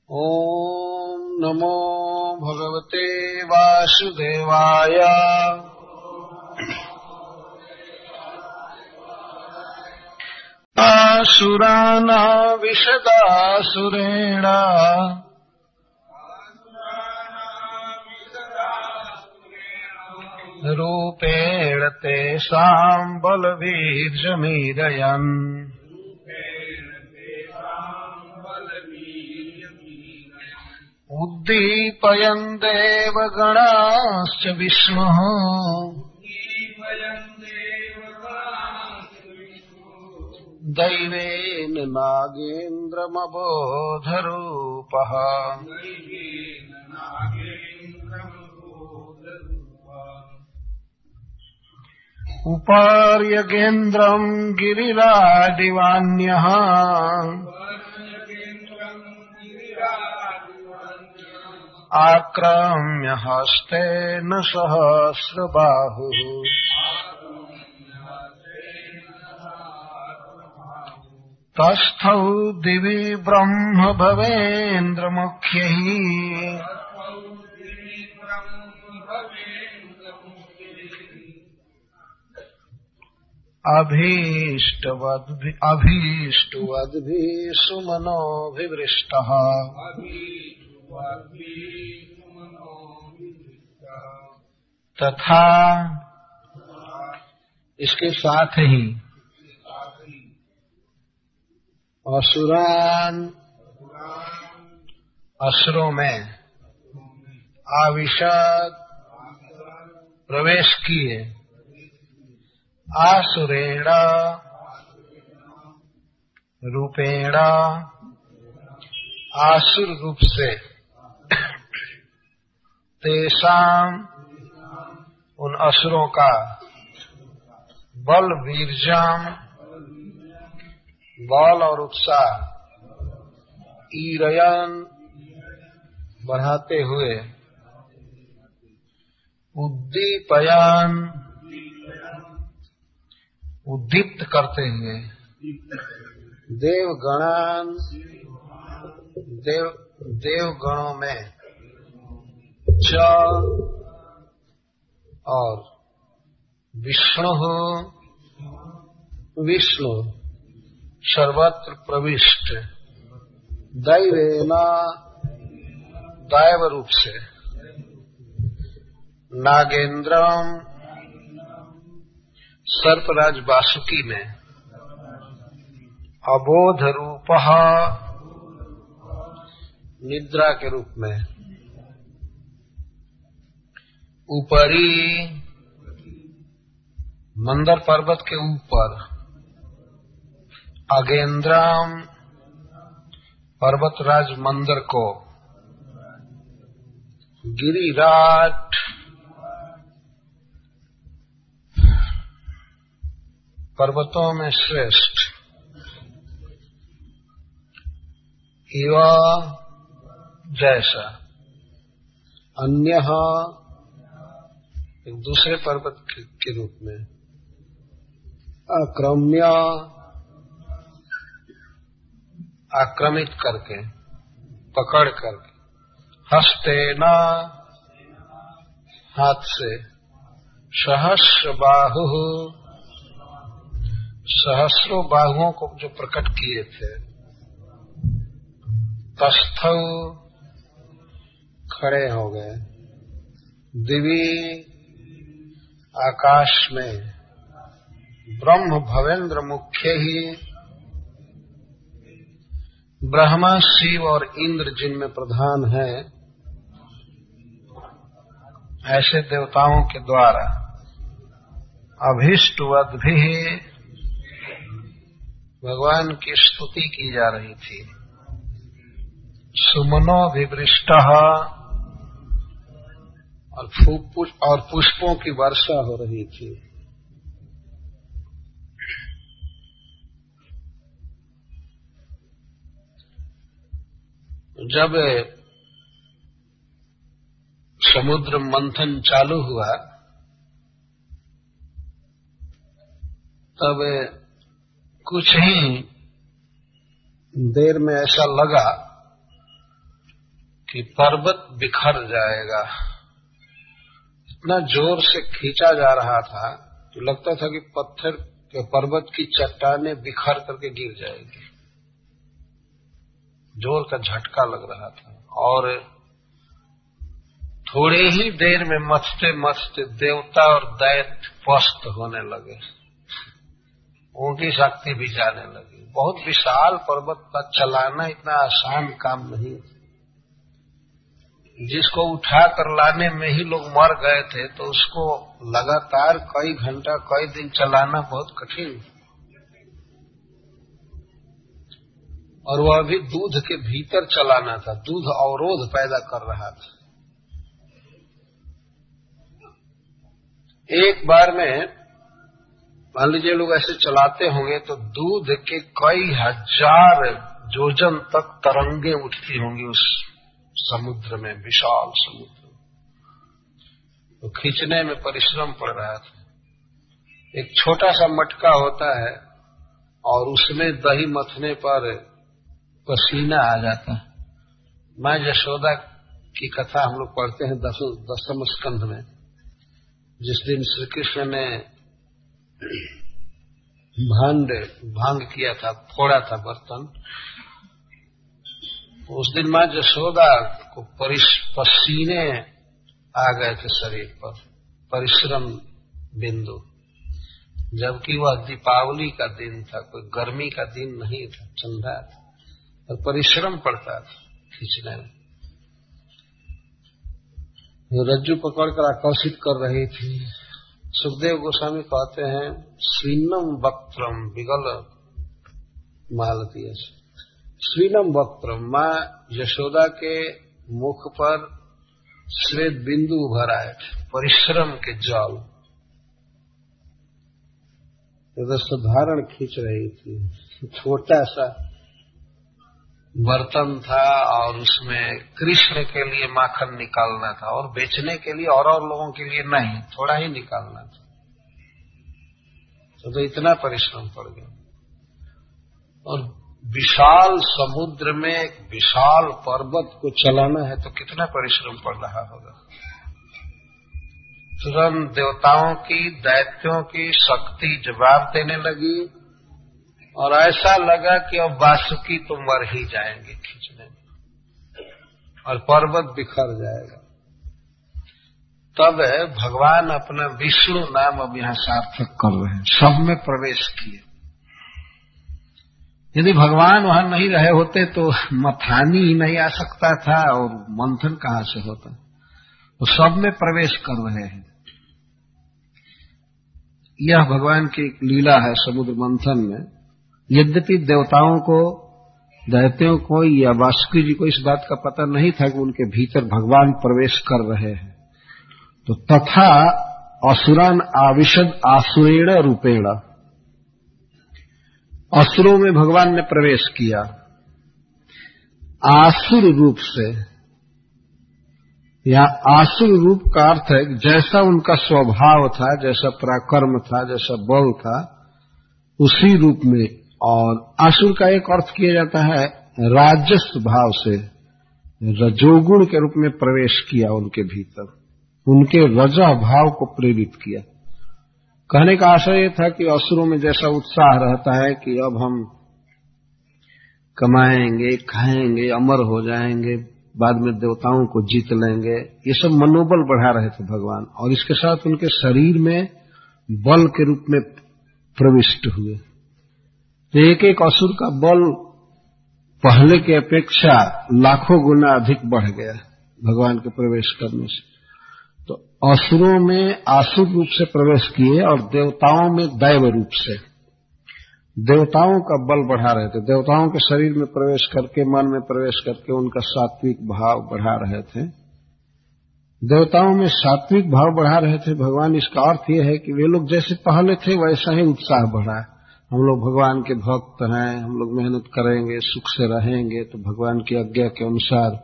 ॐ नमो भगवते वासुदेवाय। आसुरानाविशदासुरेण रूपेण तेषां बलवीर्यमीरयन्। उद्दीपयन् देवगणाश्च विष्णुः दैवेन नागेन्द्रमबोधरूपः। उपार्यगेन्द्रम् गिरिराडिवान्यः आक्रम्य हस्तेन सहस्रबाहुः। तस्थौ दिवि ब्रह्म भवेन्द्रमुख्यैः अभीष्टवद्भिः सुमनोभिवृष्टः। तथा इसके साथ ही असुरों में आविशद प्रवेश किए। आसुरेण रूपेण आसुर रूप से तेषां उन असुरों का बल वीर्यम बल और उत्साह ईरयन बढ़ाते हुए उद्दीपयन उद्दीप्त करते हुए देवगणों में च और विष्णु सर्वत्र प्रविष्ट दैवेना दैव रूप से नागेंद्रम सर्पराज वासुकी में अबोध रूप निद्रा के रूप में ऊपरी मंदर पर्वत के ऊपर अगेंद्रम पर्वतराज मंदर को गिरिराट पर्वतों में श्रेष्ठ एवा जैसा अन्य एक दूसरे पर्वत के रूप में आक्रमित करके पकड़ करके हस्तेना हाथ से सहस्र बाहु सहस्रों बाहुओं को जो प्रकट किए थे। तस्थौ खड़े हो गए दिवी आकाश में ब्रह्म भवेंद्र मुख्य ही ब्रह्मा शिव और इंद्र जिनमें प्रधान है ऐसे देवताओं के द्वारा अभीष्टवद्भिः भगवान की स्तुति की जा रही थी। सुमनोभिवृष्टः और पुष्पों की वर्षा हो रही थी। जब समुद्र मंथन चालू हुआ तब कुछ ही देर में ऐसा लगा कि पर्वत बिखर जाएगा। इतना जोर से खींचा जा रहा था तो लगता था कि पत्थर के पर्वत की चट्टानें बिखर करके गिर जाएगी। जोर का झटका लग रहा था और थोड़े ही देर में मचते मचते देवता और दैत्य पस्त होने लगे, उनकी शक्ति भी जाने लगी। बहुत विशाल पर्वत का चलाना इतना आसान काम नहीं, जिसको उठा कर लाने में ही लोग मर गए थे, तो उसको लगातार कई घंटा कई दिन चलाना बहुत कठिन। और वह भी दूध के भीतर चलाना था, दूध अवरोध पैदा कर रहा था। एक बार में मान लीजिए लोग ऐसे चलाते होंगे तो दूध के कई हजार योजन तक तरंगे उठती होंगी उस समुद्र में, विशाल समुद्र। तो खींचने में परिश्रम पड़ रहा था। एक छोटा सा मटका होता है और उसमें दही मथने पर पसीना आ जाता है। माँ यशोदा की कथा हम लोग पढ़ते हैं दसम स्कंध में, जिस दिन श्री कृष्ण ने भांग किया था, फोड़ा था बर्तन, उस दिन माँ यशोदा को पसीने आ गए थे शरीर पर, परिश्रम बिंदु, जबकि वह दीपावली का दिन था, कोई गर्मी का दिन नहीं था, ठंडा था, और परिश्रम पड़ता था खींचने में। रज्जू पकड़कर आकर्षित कर रही थी। सुखदेव गोस्वामी कहते हैं, स्वीनम वक्त्रम विगल मालती। स्वीनम वक्त्रम, माँ यशोदा के मुख पर श्वेत बिंदु उभर आए थे, परिश्रम के जल। तो साधारण खींच रही थी, छोटा सा बर्तन था और उसमें कृष्ण के लिए माखन निकालना था और बेचने के लिए और लोगों के लिए नहीं, थोड़ा ही निकालना था। तो इतना परिश्रम पड़ गया। और विशाल समुद्र में एक विशाल पर्वत को चलाना है तो कितना परिश्रम पड़ रहा होगा। तुरंत देवताओं की, दैत्यों की शक्ति जवाब देने लगी और ऐसा लगा कि अब वासुकी तो मर ही जाएंगे खींचने में और पर्वत बिखर जाएगा। तब भगवान अपना विष्णु नाम अब यहाँ सार्थक कर रहे हैं, सब में प्रवेश किए। यदि भगवान वहां नहीं रहे होते तो मथानी ही नहीं आ सकता था और मंथन कहाँ से होता। तो सब में प्रवेश कर रहे हैं। यह भगवान की एक लीला है समुद्र मंथन में। यद्यपि देवताओं को, दैत्यों को या वासुकी जी को इस बात का पता नहीं था कि उनके भीतर भगवान प्रवेश कर रहे हैं, तो तथा असुरान आविशद आसुरेण रूपेण, असुरों में भगवान ने प्रवेश किया आसुर रूप से। या आसुर रूप का अर्थ है जैसा उनका स्वभाव था, जैसा पराक्रम था, जैसा बल था, उसी रूप में। और आसुर का एक अर्थ किया जाता है राजस भाव से, रजोगुण के रूप में प्रवेश किया उनके भीतर, उनके रजा भाव को प्रेरित किया। कहने का आशय यह था कि असुरों में जैसा उत्साह रहता है कि अब हम कमाएंगे, खाएंगे, अमर हो जाएंगे, बाद में देवताओं को जीत लेंगे, ये सब मनोबल बढ़ा रहे थे भगवान। और इसके साथ उनके शरीर में बल के रूप में प्रविष्ट हुए। तो एक एक असुर का बल पहले की अपेक्षा लाखों गुना अधिक बढ़ गया भगवान के प्रवेश करने से। तो असुरों में आसुर रूप से प्रवेश किए और देवताओं में दैव रूप से देवताओं का बल बढ़ा रहे थे। देवताओं के शरीर में प्रवेश करके, मन में प्रवेश करके उनका सात्विक भाव बढ़ा रहे थे। देवताओं में सात्विक भाव बढ़ा रहे थे भगवान। इसका अर्थ यह है कि वे लोग जैसे पहले थे वैसा ही उत्साह बढ़ा। हम लोग भगवान के भक्त हैं, हम लोग मेहनत करेंगे, सुख से रहेंगे तो भगवान की आज्ञा के अनुसार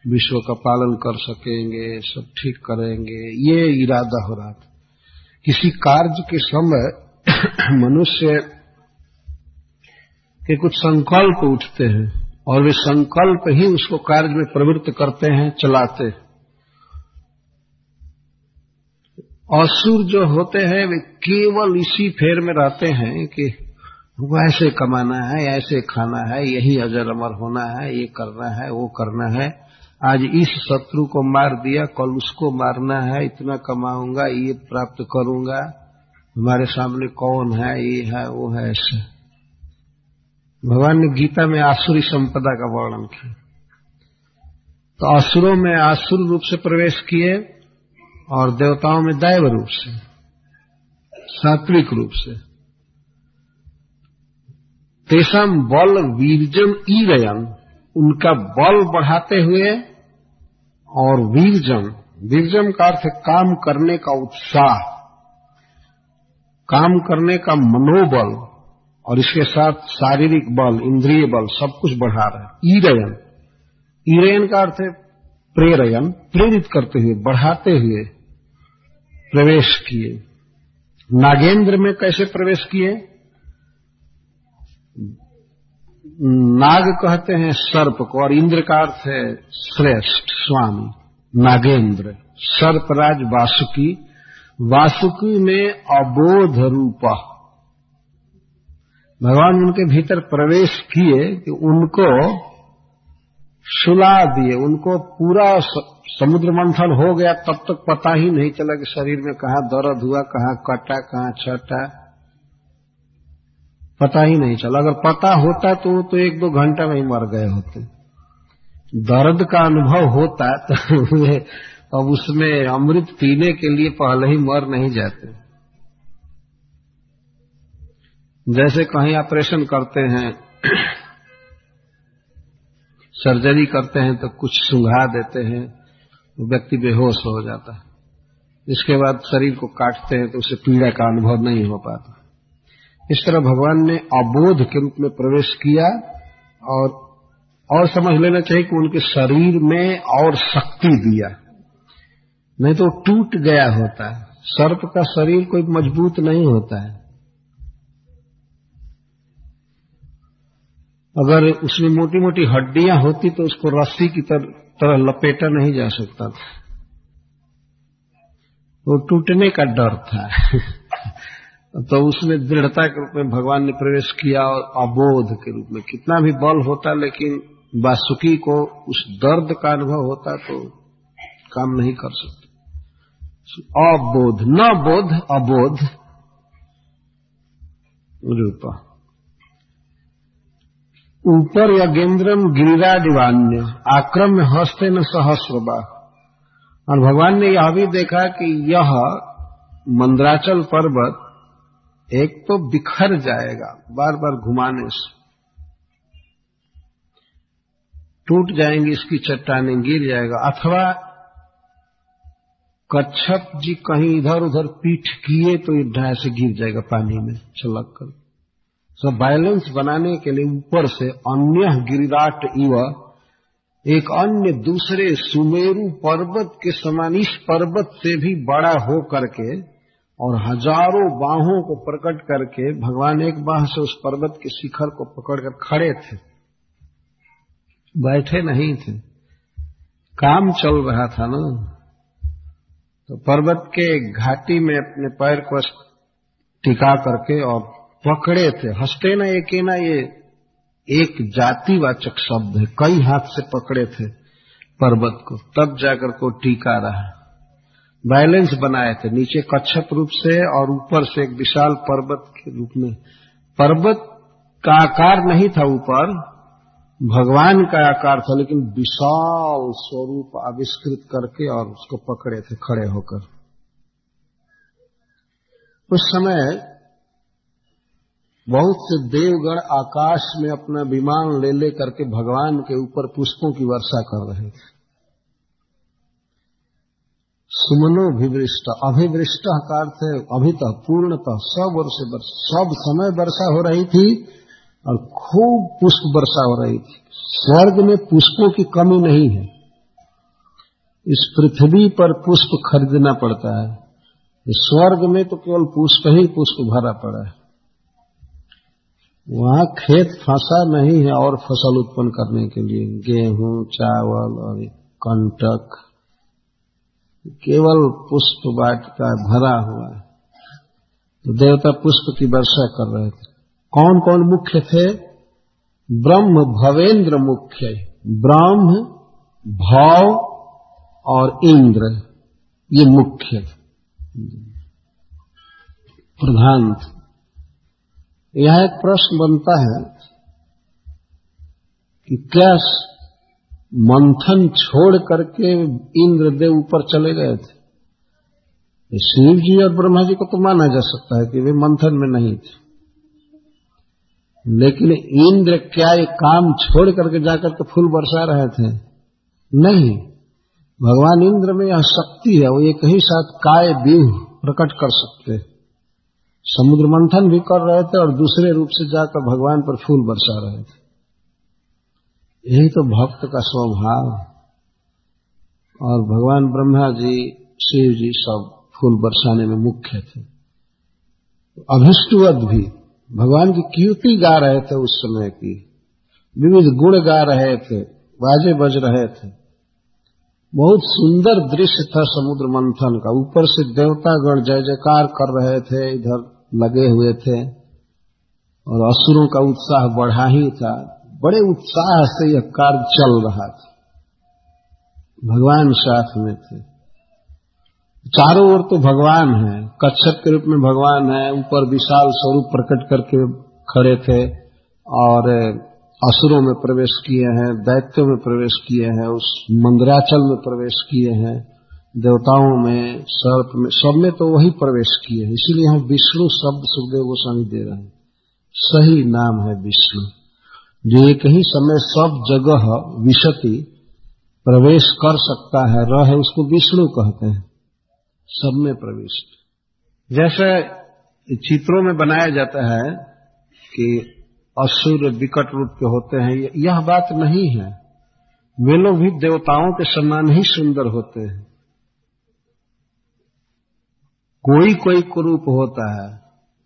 विश्व का पालन कर सकेंगे, सब ठीक करेंगे, ये इरादा हो रहा था। किसी कार्य के समय मनुष्य के कुछ संकल्प उठते हैं और वे संकल्प ही उसको कार्य में प्रवृत्त करते हैं, चलाते। असुर जो होते हैं वे केवल इसी फेर में रहते हैं कि हमको ऐसे कमाना है, ऐसे खाना है, यही अजर अमर होना है, ये करना है, वो करना है, आज इस शत्रु को मार दिया, कल उसको मारना है, इतना कमाऊंगा, ये प्राप्त करूंगा, हमारे सामने कौन है, ये है, वो है। ऐसे भगवान ने गीता में आसुरी संपदा का वर्णन किया। तो असुरों में आसुर रूप से प्रवेश किए और देवताओं में दैव रूप से, सात्विक रूप से। तेषाम बल वीर्जम ईरयन, उनका बल बढ़ाते हुए, और वीर्जम का अर्थ काम करने का उत्साह, काम करने का मनोबल, और इसके साथ शारीरिक बल, इंद्रिय बल सब कुछ बढ़ा रहे हैं। ईरयन का अर्थ है प्रेरयन, प्रेरित करते हुए, बढ़ाते हुए प्रवेश किए। नागेंद्र में कैसे प्रवेश किए? नाग कहते हैं सर्प को, और इंद्र का अर्थ है श्रेष्ठ, स्वामी। नागेंद्र, सर्पराज वासुकी, वासुकी में अबोध रूपा, भगवान उनके भीतर प्रवेश किए कि उनको सुला दिए, उनको पूरा समुद्र मंथन हो गया, तब तक पता ही नहीं चला कि शरीर में कहाँ दर्द हुआ, कहाँ कटा, कहाँ छटा, पता ही नहीं चला। अगर पता होता तो 1-2 घंटा में ही मर गए होते। दर्द का अनुभव होता तो अब उसमें अमृत पीने के लिए पहले ही मर नहीं जाते। जैसे कहीं ऑपरेशन करते हैं, सर्जरी करते हैं तो कुछ सुंघा देते हैं, तो व्यक्ति बेहोश हो जाता है। इसके बाद शरीर को काटते हैं तो उसे पीड़ा का अनुभव नहीं हो पाता। इस तरह भगवान ने अबोध के रूप में प्रवेश किया, और समझ लेना चाहिए कि उनके शरीर में और शक्ति दिया, नहीं तो टूट गया होता है। सर्प का शरीर कोई मजबूत नहीं होता है, अगर उसमें मोटी मोटी हड्डियां होती तो उसको रस्सी की तरह लपेटा नहीं जा सकता था, वो टूटने का डर था। तो उसमें दृढ़ता के रूप में भगवान ने प्रवेश किया, और अबोध के रूप में। कितना भी बल होता लेकिन वासुकी को उस दर्द का अनुभव होता तो काम नहीं कर सकते। अबोध, न बोध, अबोध रूपा। ऊपर यज्ञेन्द्रम गिरिराडिवान्य आक्रम्य हस्ते न सहस्रबा। और भगवान ने यह भी देखा कि यह मंदराचल पर्वत एक तो बिखर जाएगा, बार बार घुमाने से टूट जाएंगी, इसकी चट्टानें गिर जाएगा, अथवा कच्छप जी कहीं इधर उधर पीठ किए तो ये ढाई से गिर जाएगा पानी में छलक कर। सब बैलेंस बनाने के लिए ऊपर से अन्य गिरिराट इव, एक अन्य दूसरे सुमेरु पर्वत के समान इस पर्वत से भी बड़ा हो करके और हजारों बाहों को प्रकट करके भगवान एक बाह से उस पर्वत के शिखर को पकड़कर खड़े थे, बैठे नहीं थे। काम चल रहा था ना, तो पर्वत के घाटी में अपने पैर को टिका करके और पकड़े थे। हस्ते न एके ना, ये एक जातिवाचक शब्द है, कई हाथ से पकड़े थे पर्वत को, तब जाकर को टीका रहा। बैलेंस बनाए थे, नीचे कच्छप रूप से और ऊपर से एक विशाल पर्वत के रूप में। पर्वत का आकार नहीं था ऊपर, भगवान का आकार था, लेकिन विशाल स्वरूप आविष्कृत करके और उसको पकड़े थे खड़े होकर। उस समय बहुत से देवगण आकाश में अपना विमान ले ले करके भगवान के ऊपर पुष्पों की वर्षा कर रहे थे। सुमनो विवृष्ट, अभिवृष्ट का अर्थ है अभितः, पूर्णतः, सब ओर से सब समय वर्षा हो रही थी और खूब पुष्प वर्षा हो रही थी। स्वर्ग में पुष्पों की कमी नहीं है, इस पृथ्वी पर पुष्प खरीदना पड़ता है, स्वर्ग में तो केवल पुष्प ही पुष्प भरा पड़ा है। वहां खेत फंसा नहीं है और फसल उत्पन्न करने के लिए, गेहूं, चावल और कंटक, केवल पुष्प वाटिका भरा हुआ है। तो देवता पुष्प की वर्षा कर रहे थे। कौन कौन मुख्य थे? ब्रह्म भवेंद्र मुख्य, ब्रह्म, भव और इंद्र, ये मुख्य प्रधान थे। यह एक प्रश्न बनता है कि क्या मंथन छोड़ करके इंद्रदेव ऊपर चले गए थे? शिव जी और ब्रह्मा जी को तो माना जा सकता है कि वे मंथन में नहीं थे, लेकिन इंद्र क्या ये काम छोड़ करके जाकर के फूल बरसा रहे थे? नहीं, भगवान इंद्र में यह शक्ति है, वो एक ही साथ काय व्यूह प्रकट कर सकते। समुद्र मंथन भी कर रहे थे और दूसरे रूप से जाकर भगवान पर फूल बरसा रहे थे। यही तो भक्त का स्वभाव। और भगवान ब्रह्मा जी, शिव जी सब फूल बरसाने में मुख्य थे। अभिष्टवद भी भगवान की कीर्ति गा रहे थे, उस समय की विविध गुण गा रहे थे, बाजे बज रहे थे। बहुत सुंदर दृश्य था समुद्र मंथन का। ऊपर से देवतागण जय जयकार कर रहे थे, इधर लगे हुए थे, और असुरों का उत्साह बढ़ा ही था। बड़े उत्साह से यह कार्य चल रहा था, भगवान साथ में थे। चारों ओर तो भगवान है, कच्छप के रूप में भगवान है, ऊपर विशाल स्वरूप प्रकट करके खड़े थे और असुरों में प्रवेश किए हैं, दैत्यों में प्रवेश किए हैं, उस मंदराचल में प्रवेश किए हैं, देवताओं में, सर्प में, सब में तो वही प्रवेश किए हैं। इसीलिए हम विष्णु शब्द सुखदेव गोस्वामी दे रहे हैं। सही नाम है विष्णु, जो एक ही समय सब जगह विशति प्रवेश कर सकता है, रहे, उसको विष्णु कहते हैं। सब में प्रवेश। जैसे चित्रों में बनाया जाता है कि असुर विकट रूप के होते हैं, यह बात नहीं है। वे लोग भी देवताओं के समान ही सुंदर होते हैं। कोई कोई कुरूप होता है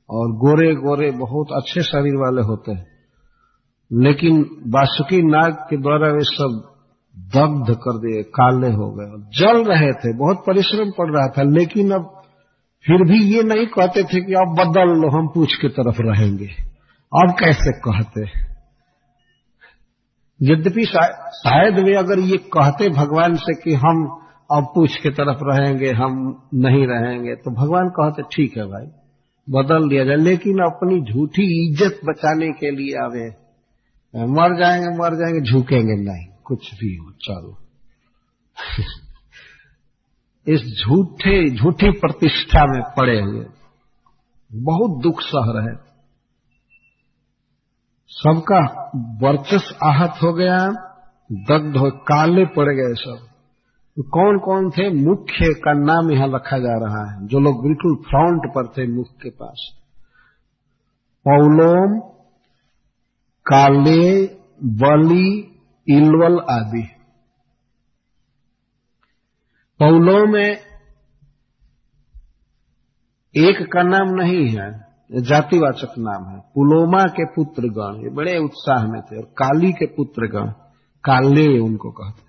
और गोरे गोरे बहुत अच्छे शरीर वाले होते हैं, लेकिन वासुकी नाग के द्वारा वे सब दग्ध कर दिए, काले हो गए, जल रहे थे, बहुत परिश्रम पड़ रहा था, लेकिन अब फिर भी ये नहीं कहते थे कि अब बदल लो, हम पूछ की तरफ रहेंगे। अब कैसे कहते? यद्यपि शायद वे अगर ये कहते भगवान से कि हम अब पूछ की तरफ रहेंगे, हम नहीं रहेंगे, तो भगवान कहते ठीक है भाई, बदल दिया जाए, लेकिन अपनी झूठी इज्जत बचाने के लिए आवे, मर जाएंगे, झुकेंगे नहीं, कुछ भी हो चलो। इस झूठी प्रतिष्ठा में पड़े हुए बहुत दुख सह रहे। सबका वर्चस्व आहत हो गया, दग्ध हो, काले पड़ गए सब। तो कौन कौन थे? मुख्य का नाम यहां रखा जा रहा है, जो लोग बिल्कुल फ्रंट पर थे मुख के पास। पौलोम, काले, बलि, इलवल आदि। पौलों में एक का नाम नहीं है, जातिवाचक नाम है। पुलोमा के पुत्र गण, ये बड़े उत्साह में थे। और काली के पुत्र गण, काले उनको कहते हैं।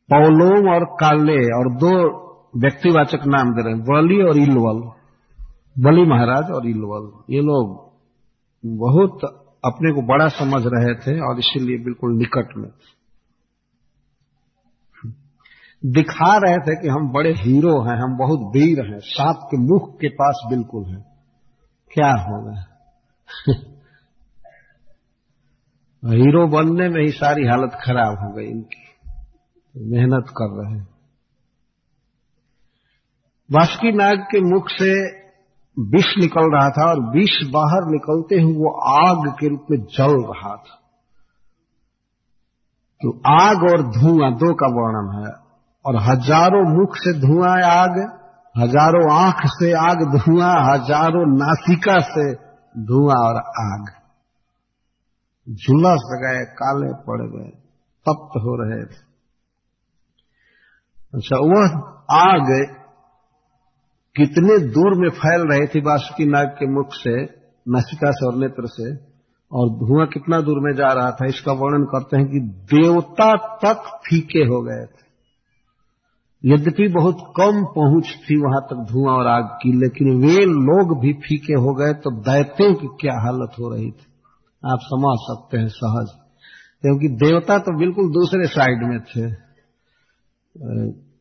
पौलोम और काले, और दो व्यक्तिवाचक नाम दे रहे हैं, बलि और इलवल। बलि महाराज और इलवल, ये लोग बहुत अपने को बड़ा समझ रहे थे और इसीलिए बिल्कुल निकट में दिखा रहे थे कि हम बड़े हीरो हैं, हम बहुत वीर हैं, सांप के मुख के पास बिल्कुल हैं। क्या होगा? हीरो बनने में ही सारी हालत खराब हो गई इनकी, मेहनत कर रहे हैं। वासुकी नाग के मुख से विष निकल रहा था और विष बाहर निकलते हुए वो आग के रूप में जल रहा था। तो आग और धुआं दो का वर्णन है, और हजारों मुख से धुआं आग, हजारों आंख से आग धुआं, हजारों नासिका से धुआं और आग, झुलस गए, काले पड़ गए, तप्त हो रहे थे। अच्छा, वह आग कितने दूर में फैल रहे थे वासुकी नाग के मुख से, नासिका से और नेत्र से, और धुआं कितना दूर में जा रहा था, इसका वर्णन करते हैं कि देवता तक फीके हो गए थे। यद्यपि बहुत कम पहुंच थी वहां तक धुआं और आग की, लेकिन वे लोग भी फीके हो गए, तो दैत्यों की क्या हालत हो रही थी आप समझ सकते हैं सहज। क्योंकि देवता तो बिल्कुल दूसरे साइड में थे,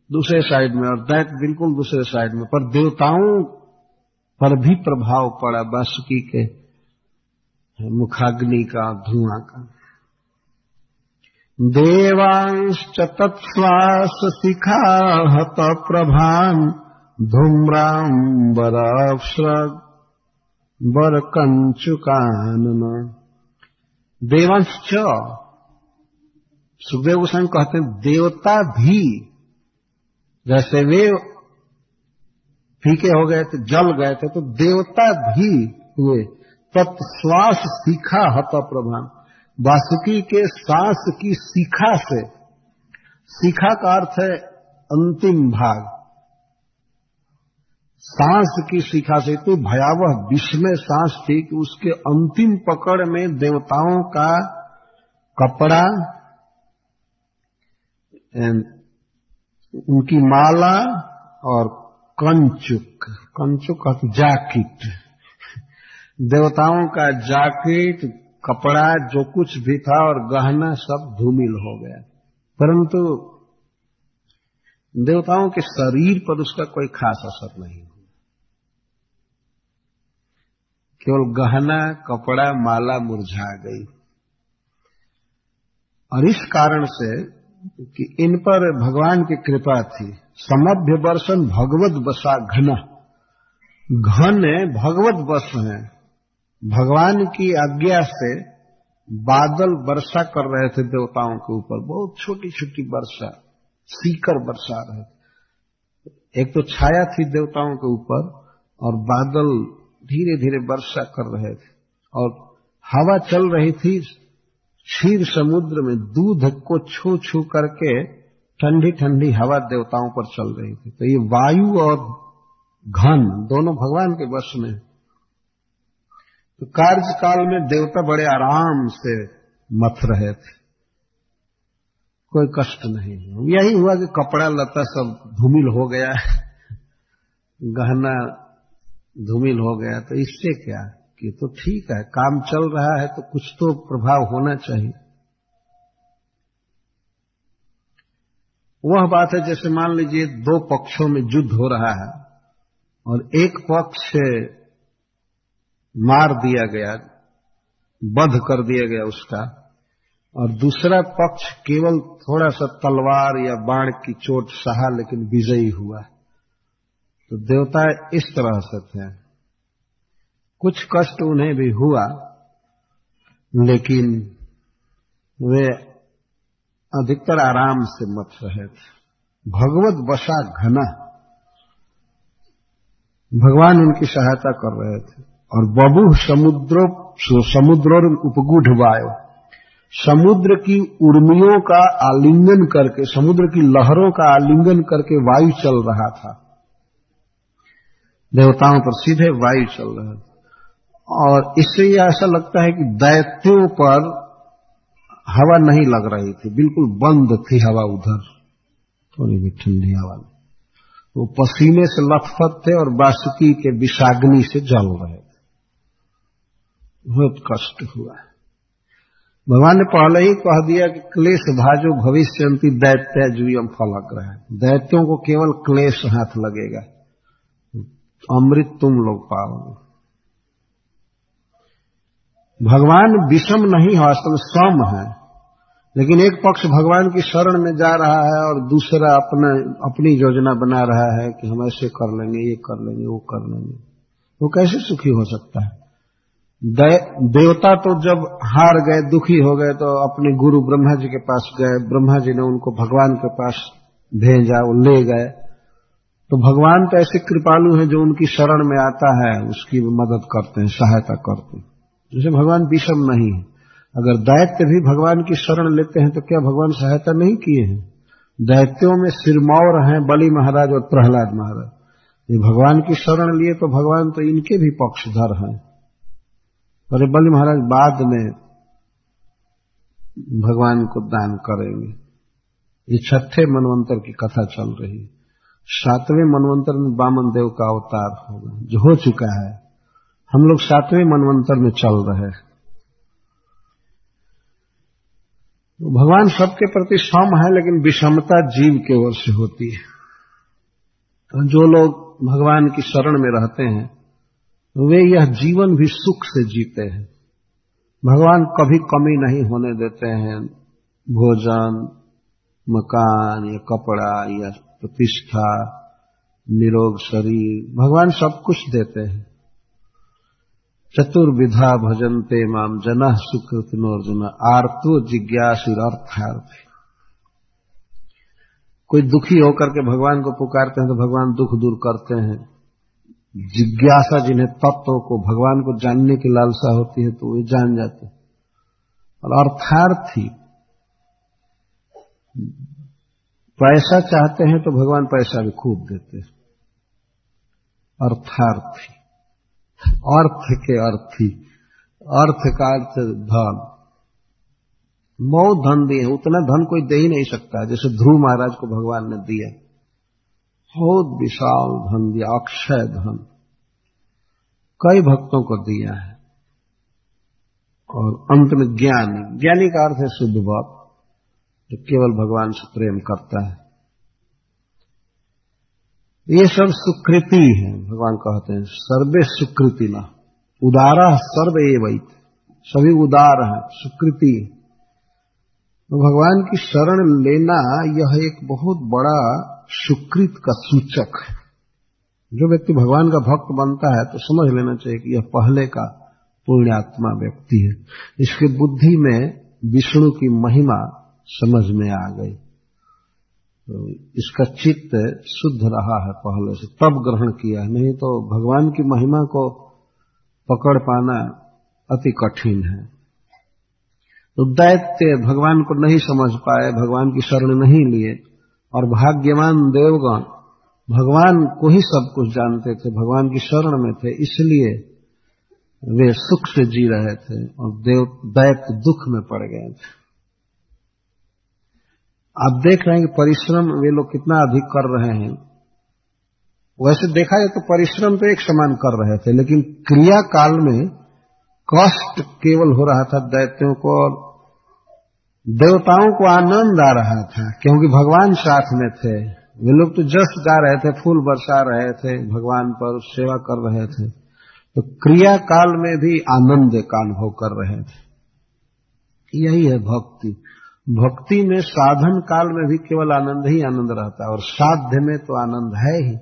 दूसरे साइड में, और दैत्य बिल्कुल दूसरे साइड में, पर देवताओं पर भी प्रभाव पड़ा वासुकी के मुखाग्नि का, धुआं का। देवांश्च तत्श्वास शिखा हत प्रभान धूम्रांबराश्रग बर कंचुकानन। देवांश्च, सुखदेव गोस्वामी कहते हैं देवता भी, जैसे वे फीके हो गए थे, जल गए थे, तो देवता भी हुए। तत्श्वास शिखा हत प्रभान, वासुकी के श्वास की शिखा से, शिखा का अर्थ है अंतिम भाग, सांस की शिखा से इतनी भयावह विस्मय सांस थी कि उसके अंतिम पकड़ में देवताओं का कपड़ा, उनकी माला और कंचुक, कंचुक का जैकेट, देवताओं का जैकेट, कपड़ा, जो कुछ भी था और गहना सब धूमिल हो गया। परंतु देवताओं के शरीर पर उसका कोई खास असर नहीं हुआ, केवल गहना, कपड़ा, माला मुरझा गई। और इस कारण से कि इन पर भगवान की कृपा थी। समभ्य वर्षन भगवत बसा घन, घन भगवत बस है, भगवान की आज्ञा से बादल वर्षा कर रहे थे देवताओं के ऊपर, बहुत छोटी छोटी वर्षा, सीकर बरसा रहे थे। एक तो छाया थी देवताओं के ऊपर और बादल धीरे धीरे वर्षा कर रहे थे, और हवा चल रही थी क्षीर समुद्र में, दूध को छू छू करके ठंडी ठंडी हवा देवताओं पर चल रही थी। तो ये वायु और घन दोनों भगवान के वश में। तो कार्यकाल में देवता बड़े आराम से मथ रहे थे, कोई कष्ट नहीं। यही हुआ कि कपड़ा लता सब धूमिल हो गया, गहना धूमिल हो गया, तो इससे क्या कि तो ठीक है, काम चल रहा है तो कुछ तो प्रभाव होना चाहिए। वह बात है जैसे मान लीजिए दो पक्षों में युद्ध हो रहा है और एक पक्ष मार दिया गया, वध कर दिया गया उसका, और दूसरा पक्ष केवल थोड़ा सा तलवार या बाण की चोट सहा लेकिन विजयी हुआ। तो देवता इस तरह से थे, कुछ कष्ट उन्हें भी हुआ लेकिन वे अधिकतर आराम से मत रहे थे। भगवत वशा घना, भगवान उनकी सहायता कर रहे थे। और बबू समुद्र उपगूढ़ वायु, समुद्र की उर्मियों का आलिंगन करके, समुद्र की लहरों का आलिंगन करके वायु चल रहा था, देवताओं पर सीधे वायु चल रहा था। और इससे यह ऐसा लगता है कि दैत्यों पर हवा नहीं लग रही थी, बिल्कुल बंद थी हवा, उधर थोड़ी भी ठंडी हवा में। वो पसीने से लथपथ थे और वासुकी के विषाग्नि से जल रहे थे, बहुत कष्ट हुआ। भगवान ने पहले ही कह दिया कि क्लेश भाजो भविष्यंति दैत्य जूयम फलग्रह, दैत्यों को केवल क्लेश हाथ लगेगा, अमृत तुम लोग पाओगे। भगवान विषम नहीं है, वास्तव में सम है, लेकिन एक पक्ष भगवान की शरण में जा रहा है और दूसरा अपनी योजना बना रहा है कि हम ऐसे कर लेंगे, ये कर लेंगे, वो कर लेंगे। वो कैसे सुखी हो सकता है? देवता तो जब हार गए, दुखी हो गए, तो अपने गुरु ब्रह्मा जी के पास गए, ब्रह्मा जी ने उनको भगवान के पास भेजा, वो ले गए। तो भगवान तो ऐसे कृपालु हैं जो उनकी शरण में आता है उसकी मदद करते हैं, सहायता करते हैं। जैसे भगवान विषम नहीं है। अगर दैत्य भी भगवान की शरण लेते हैं तो क्या भगवान सहायता नहीं किए हैं? दैत्यों में सिरमौर हैं बलि महाराज और प्रहलाद महाराज, ये भगवान की शरण लिए तो भगवान तो इनके भी पक्षधर हैं। अरे बलि महाराज बाद में भगवान को दान करेंगे। ये 6ठे मनवंतर की कथा चल रही है। 7वें मनवंतर में वामन देव का अवतार होगा, जो हो चुका है। हम लोग 7वें मनवंतर में चल रहे हैं। तो भगवान सबके प्रति सम है, लेकिन विषमता जीव के ओर से होती है। तो जो लोग भगवान की शरण में रहते हैं वे यह जीवन भी सुख से जीते हैं। भगवान कभी कमी नहीं होने देते हैं। भोजन, मकान या कपड़ा या प्रतिष्ठा, निरोग शरीर, भगवान सब कुछ देते हैं। चतुर्विधा भजन्ते माम जनः सुकृतिनोर्जुन आर्तो जिज्ञासुरर्थार्थी। कोई दुखी होकर के भगवान को पुकारते हैं तो भगवान दुख दूर करते हैं। जिज्ञासा जिन्हें तत्व को, भगवान को जानने की लालसा होती है तो वे जान जाते हैं। और अर्थार्थी, पैसा चाहते हैं तो भगवान पैसा भी खूब देते हैं। अर्थार्थी, अर्थ के अर्थी, अर्थ का अर्थ धन। बहुत धन दिए, उतना धन कोई दे ही नहीं सकता जैसे ध्रुव महाराज को भगवान ने दिया। बहुत विशाल धन दिया, अक्षय धन कई भक्तों को दिया है। और अंत में ज्ञानी, ज्ञानी का अर्थ है शुद्ध भक्त, जो केवल भगवान से प्रेम करता है। ये सब सुकृति है। भगवान कहते हैं सर्वे सुकृति न उदारा सर्व एवैत, सभी उदार हैं, सुकृति। तो भगवान की शरण लेना यह एक बहुत बड़ा सुकृत का सूचक है। जो व्यक्ति भगवान का भक्त बनता है तो समझ लेना चाहिए कि यह पहले का पुण्यात्मा व्यक्ति है। इसके बुद्धि में विष्णु की महिमा समझ में आ गई, तो इसका चित्त शुद्ध रहा है पहले से, तब ग्रहण किया। नहीं तो भगवान की महिमा को पकड़ पाना अति कठिन है। तो दैत्य भगवान को नहीं समझ पाए, भगवान की शरण नहीं लिए, और भाग्यवान देवगण भगवान को ही सब कुछ जानते थे, भगवान की शरण में थे, इसलिए वे सुख से जी रहे थे और दैत्य दुख में पड़ गए थे। आप देख रहे हैं कि परिश्रम वे लोग कितना अधिक कर रहे हैं। वैसे देखा जाए तो परिश्रम तो एक समान कर रहे थे, लेकिन क्रिया काल में कष्ट केवल हो रहा था दैत्यों को, और देवताओं को आनंद आ रहा था क्योंकि भगवान साथ में थे। वे लोग तो जस गा रहे थे, फूल बरसा रहे थे, भगवान पर सेवा कर रहे थे। तो क्रिया काल में भी आनंद का अनुभव कर रहे थे। यही है भक्ति। भक्ति में साधन काल में भी केवल आनंद ही आनंद रहता है, और साध्य में तो आनंद है ही।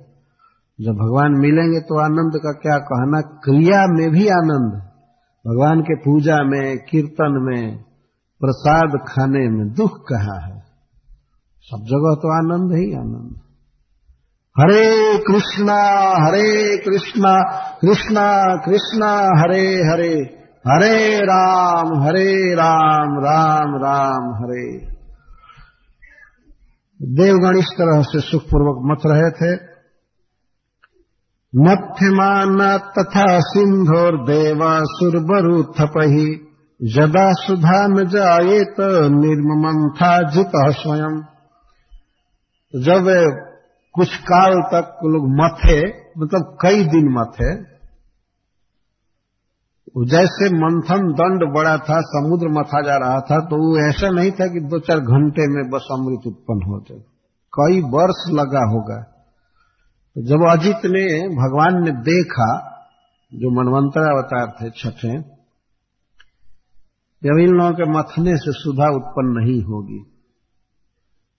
जब भगवान मिलेंगे तो आनंद का क्या कहना, क्रिया में भी आनंद। भगवान के पूजा में, कीर्तन में, प्रसाद खाने में दुख कहाँ है? सब जगह तो आनंद ही आनंद। हरे कृष्णा कृष्णा कृष्णा हरे हरे, हरे राम राम राम हरे। देवगण इस तरह से सुखपूर्वक मत रहे थे। मध्यमान तथा सिंधोर देवा सुरबरुथपहि, यदा सुधा न जायेत निर्ममंथा जितः स्वयं। जब कुछ काल तक लोग मथे, मतलब कई दिन मथे, जैसे मंथन दंड बड़ा था, समुद्र मथा जा रहा था, तो वो ऐसा नहीं था कि 2-4 घंटे में बस अमृत उत्पन्न हो जाए, कई वर्ष लगा होगा। तो जब अजित ने, भगवान ने देखा, जो मनवंतर अवतार थे 6ठे, जब इन लोगों के मथने से सुधा उत्पन्न नहीं होगी,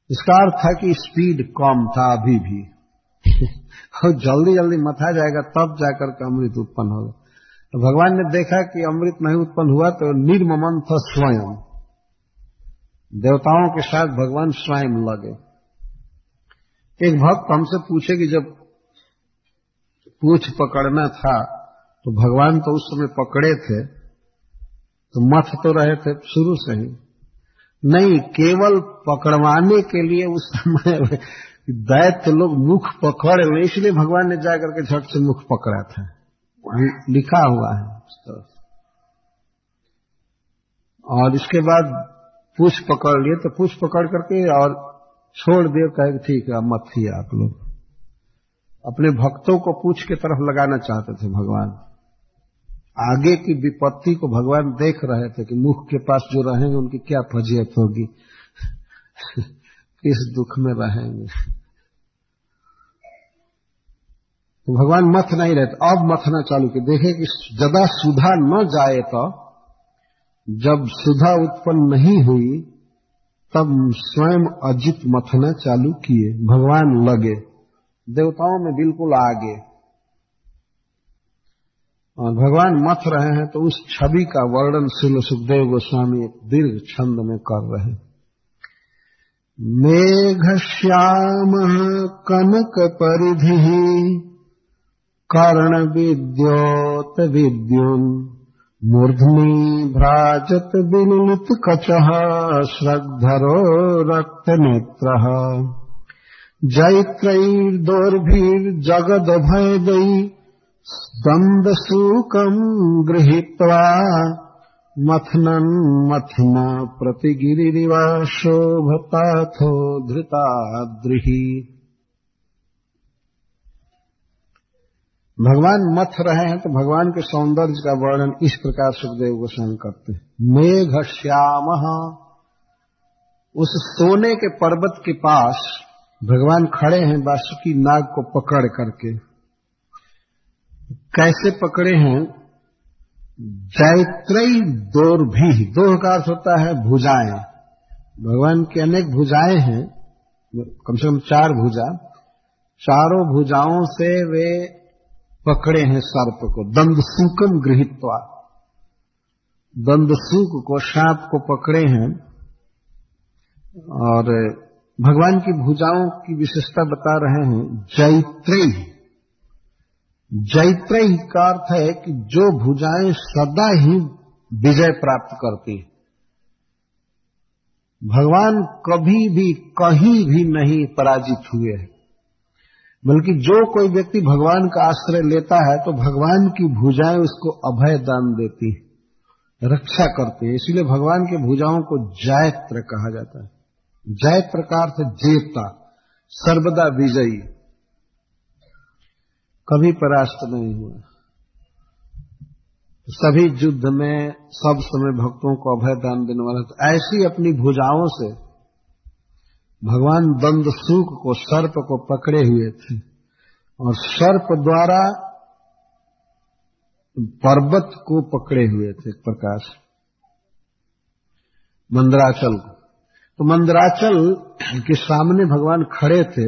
इसका अर्थ था कि स्पीड कम था अभी भी और जल्दी जल्दी मथा जाएगा तब जाकर के अमृत उत्पन्न होगा। तो भगवान ने देखा कि अमृत नहीं उत्पन्न हुआ, तो निर्ममंथ स्वयं, देवताओं के साथ भगवान स्वयं लगे। एक भक्त हमसे पूछे कि जब पूछ पकड़ना था तो भगवान तो उस समय पकड़े थे, तो मथ तो रहे थे शुरू से ही नहीं, केवल पकड़वाने के लिए उस समय कि दैत्य लोग मुख पकड़े हुए, इसलिए भगवान ने जाकर के झट से मुख पकड़ा था, लिखा हुआ है उस तरह। और इसके बाद पूछ पकड़ लिए, तो पूछ पकड़ करके और छोड़ दिए, कहे ठीक है मत ही आप लोग। अपने भक्तों को पूछ के तरफ लगाना चाहते थे भगवान। आगे की विपत्ति को भगवान देख रहे थे कि मुख के पास जो रहेंगे उनकी क्या फजीयत होगी, किस दुख में रहेंगे। तो भगवान मथ नहीं रहे, अब मथना चालू किए। देखे कि ज्यादा सुधा न जाए, तो जब सुधा उत्पन्न नहीं हुई तब स्वयं अजित मथना चालू किए। भगवान लगे, देवताओं में बिल्कुल आगे, और भगवान मथ रहे हैं। तो उस छवि का वर्णन श्रील सुखदेव गोस्वामी एक दीर्घ छंद में कर रहे हैं। मेघ श्याम कनक परिधि कर्ण विद्योत विद्युन मूर्धनि भ्राजत विललित कचः श्रद्धरो रक्त नेत्रः जैत्रैर्दोर्भिर्जगद भयदै दंद सूकम् गृहीत्वा मथनन् मथना प्रतिगिरिरिव शोभताथो धृताद्रिहि। भगवान मथ रहे हैं तो भगवान के सौंदर्य का वर्णन इस प्रकार सुखदेव गोस्वामी करते हैं। मेघ श्याम, उस सोने के पर्वत के पास भगवान खड़े हैं वासुकी नाग को पकड़ करके। कैसे पकड़े हैं? जैत्रई दोर्भी, दोह का अर्थ होता है भुजाएं। भगवान की अनेक भुजाएं हैं, कम से कम 4 भुजा, चारों भुजाओं से वे पकड़े हैं सर्प को। दंदसूकम गृहीत्वा, दंदसूक को, सांप को पकड़े हैं। और भगवान की भुजाओं की विशेषता बता रहे हैं। जैत्रई, जैत्रई का अर्थ है कि जो भुजाएं सदा ही विजय प्राप्त करती। भगवान कभी भी कहीं भी नहीं पराजित हुए हैं, बल्कि जो कोई व्यक्ति भगवान का आश्रय लेता है तो भगवान की भुजाएं उसको अभय दान देती, रक्षा करती है। इसलिए भगवान के भुजाओं को जैत्र कहा जाता है। जैत्र का अर्थ जेता, सर्वदा विजयी, कभी परास्त नहीं हुआ। सभी युद्ध में सब समय भक्तों को अभय दान देने वाला। तो ऐसी अपनी भुजाओं से भगवान दंदसूक को, सर्प को पकड़े हुए थे, और सर्प द्वारा पर्वत को पकड़े हुए थे एक प्रकार से, मंदराचल को। तो मंदराचल के सामने भगवान खड़े थे,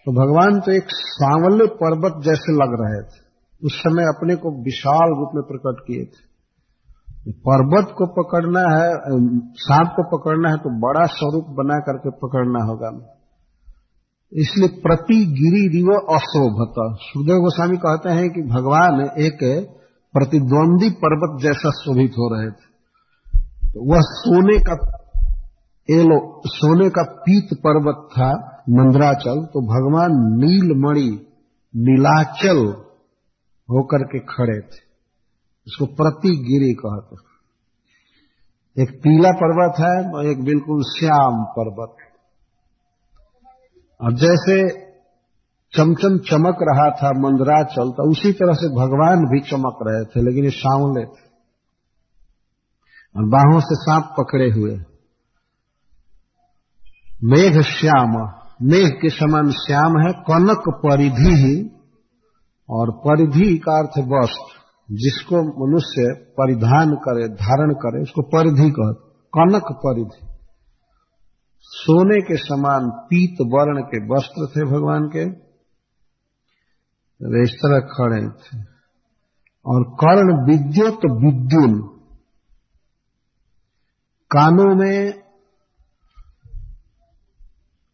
तो भगवान तो एक सांवले पर्वत जैसे लग रहे थे। उस समय अपने को विशाल रूप में प्रकट किए थे। पर्वत को पकड़ना है, सांप को पकड़ना है तो बड़ा स्वरूप बना करके पकड़ना होगा। इसलिए प्रति गिरि रिव अशोभत। सुखदेव गोस्वामी कहते हैं कि भगवान एक प्रतिद्वंदी पर्वत जैसा शोभित हो रहे थे। तो वह सोने का पीत पर्वत था मंदराचल। तो भगवान नीलमणि, नीलाचल होकर के खड़े थे। इसको प्रतिगिरि कहते हैं। एक पीला पर्वत है और एक बिल्कुल श्याम पर्वत। और जैसे चमचम चमक रहा था मंदराचल, तो उसी तरह से भगवान भी चमक रहे थे, लेकिन ये सांवले थे और बाहों से सांप पकड़े हुए। मेघ श्याम, मेघ के समान श्याम है। कनक परिधि ही, और परिधि का अर्थ वस्त्र, जिसको मनुष्य परिधान करे, धारण करे, उसको परिधि कहते। कनक परिधि, सोने के समान पीत वर्ण के वस्त्र थे भगवान के, वे इस तरह खड़े थे। और कर्ण विद्युत विद्युन, कानों में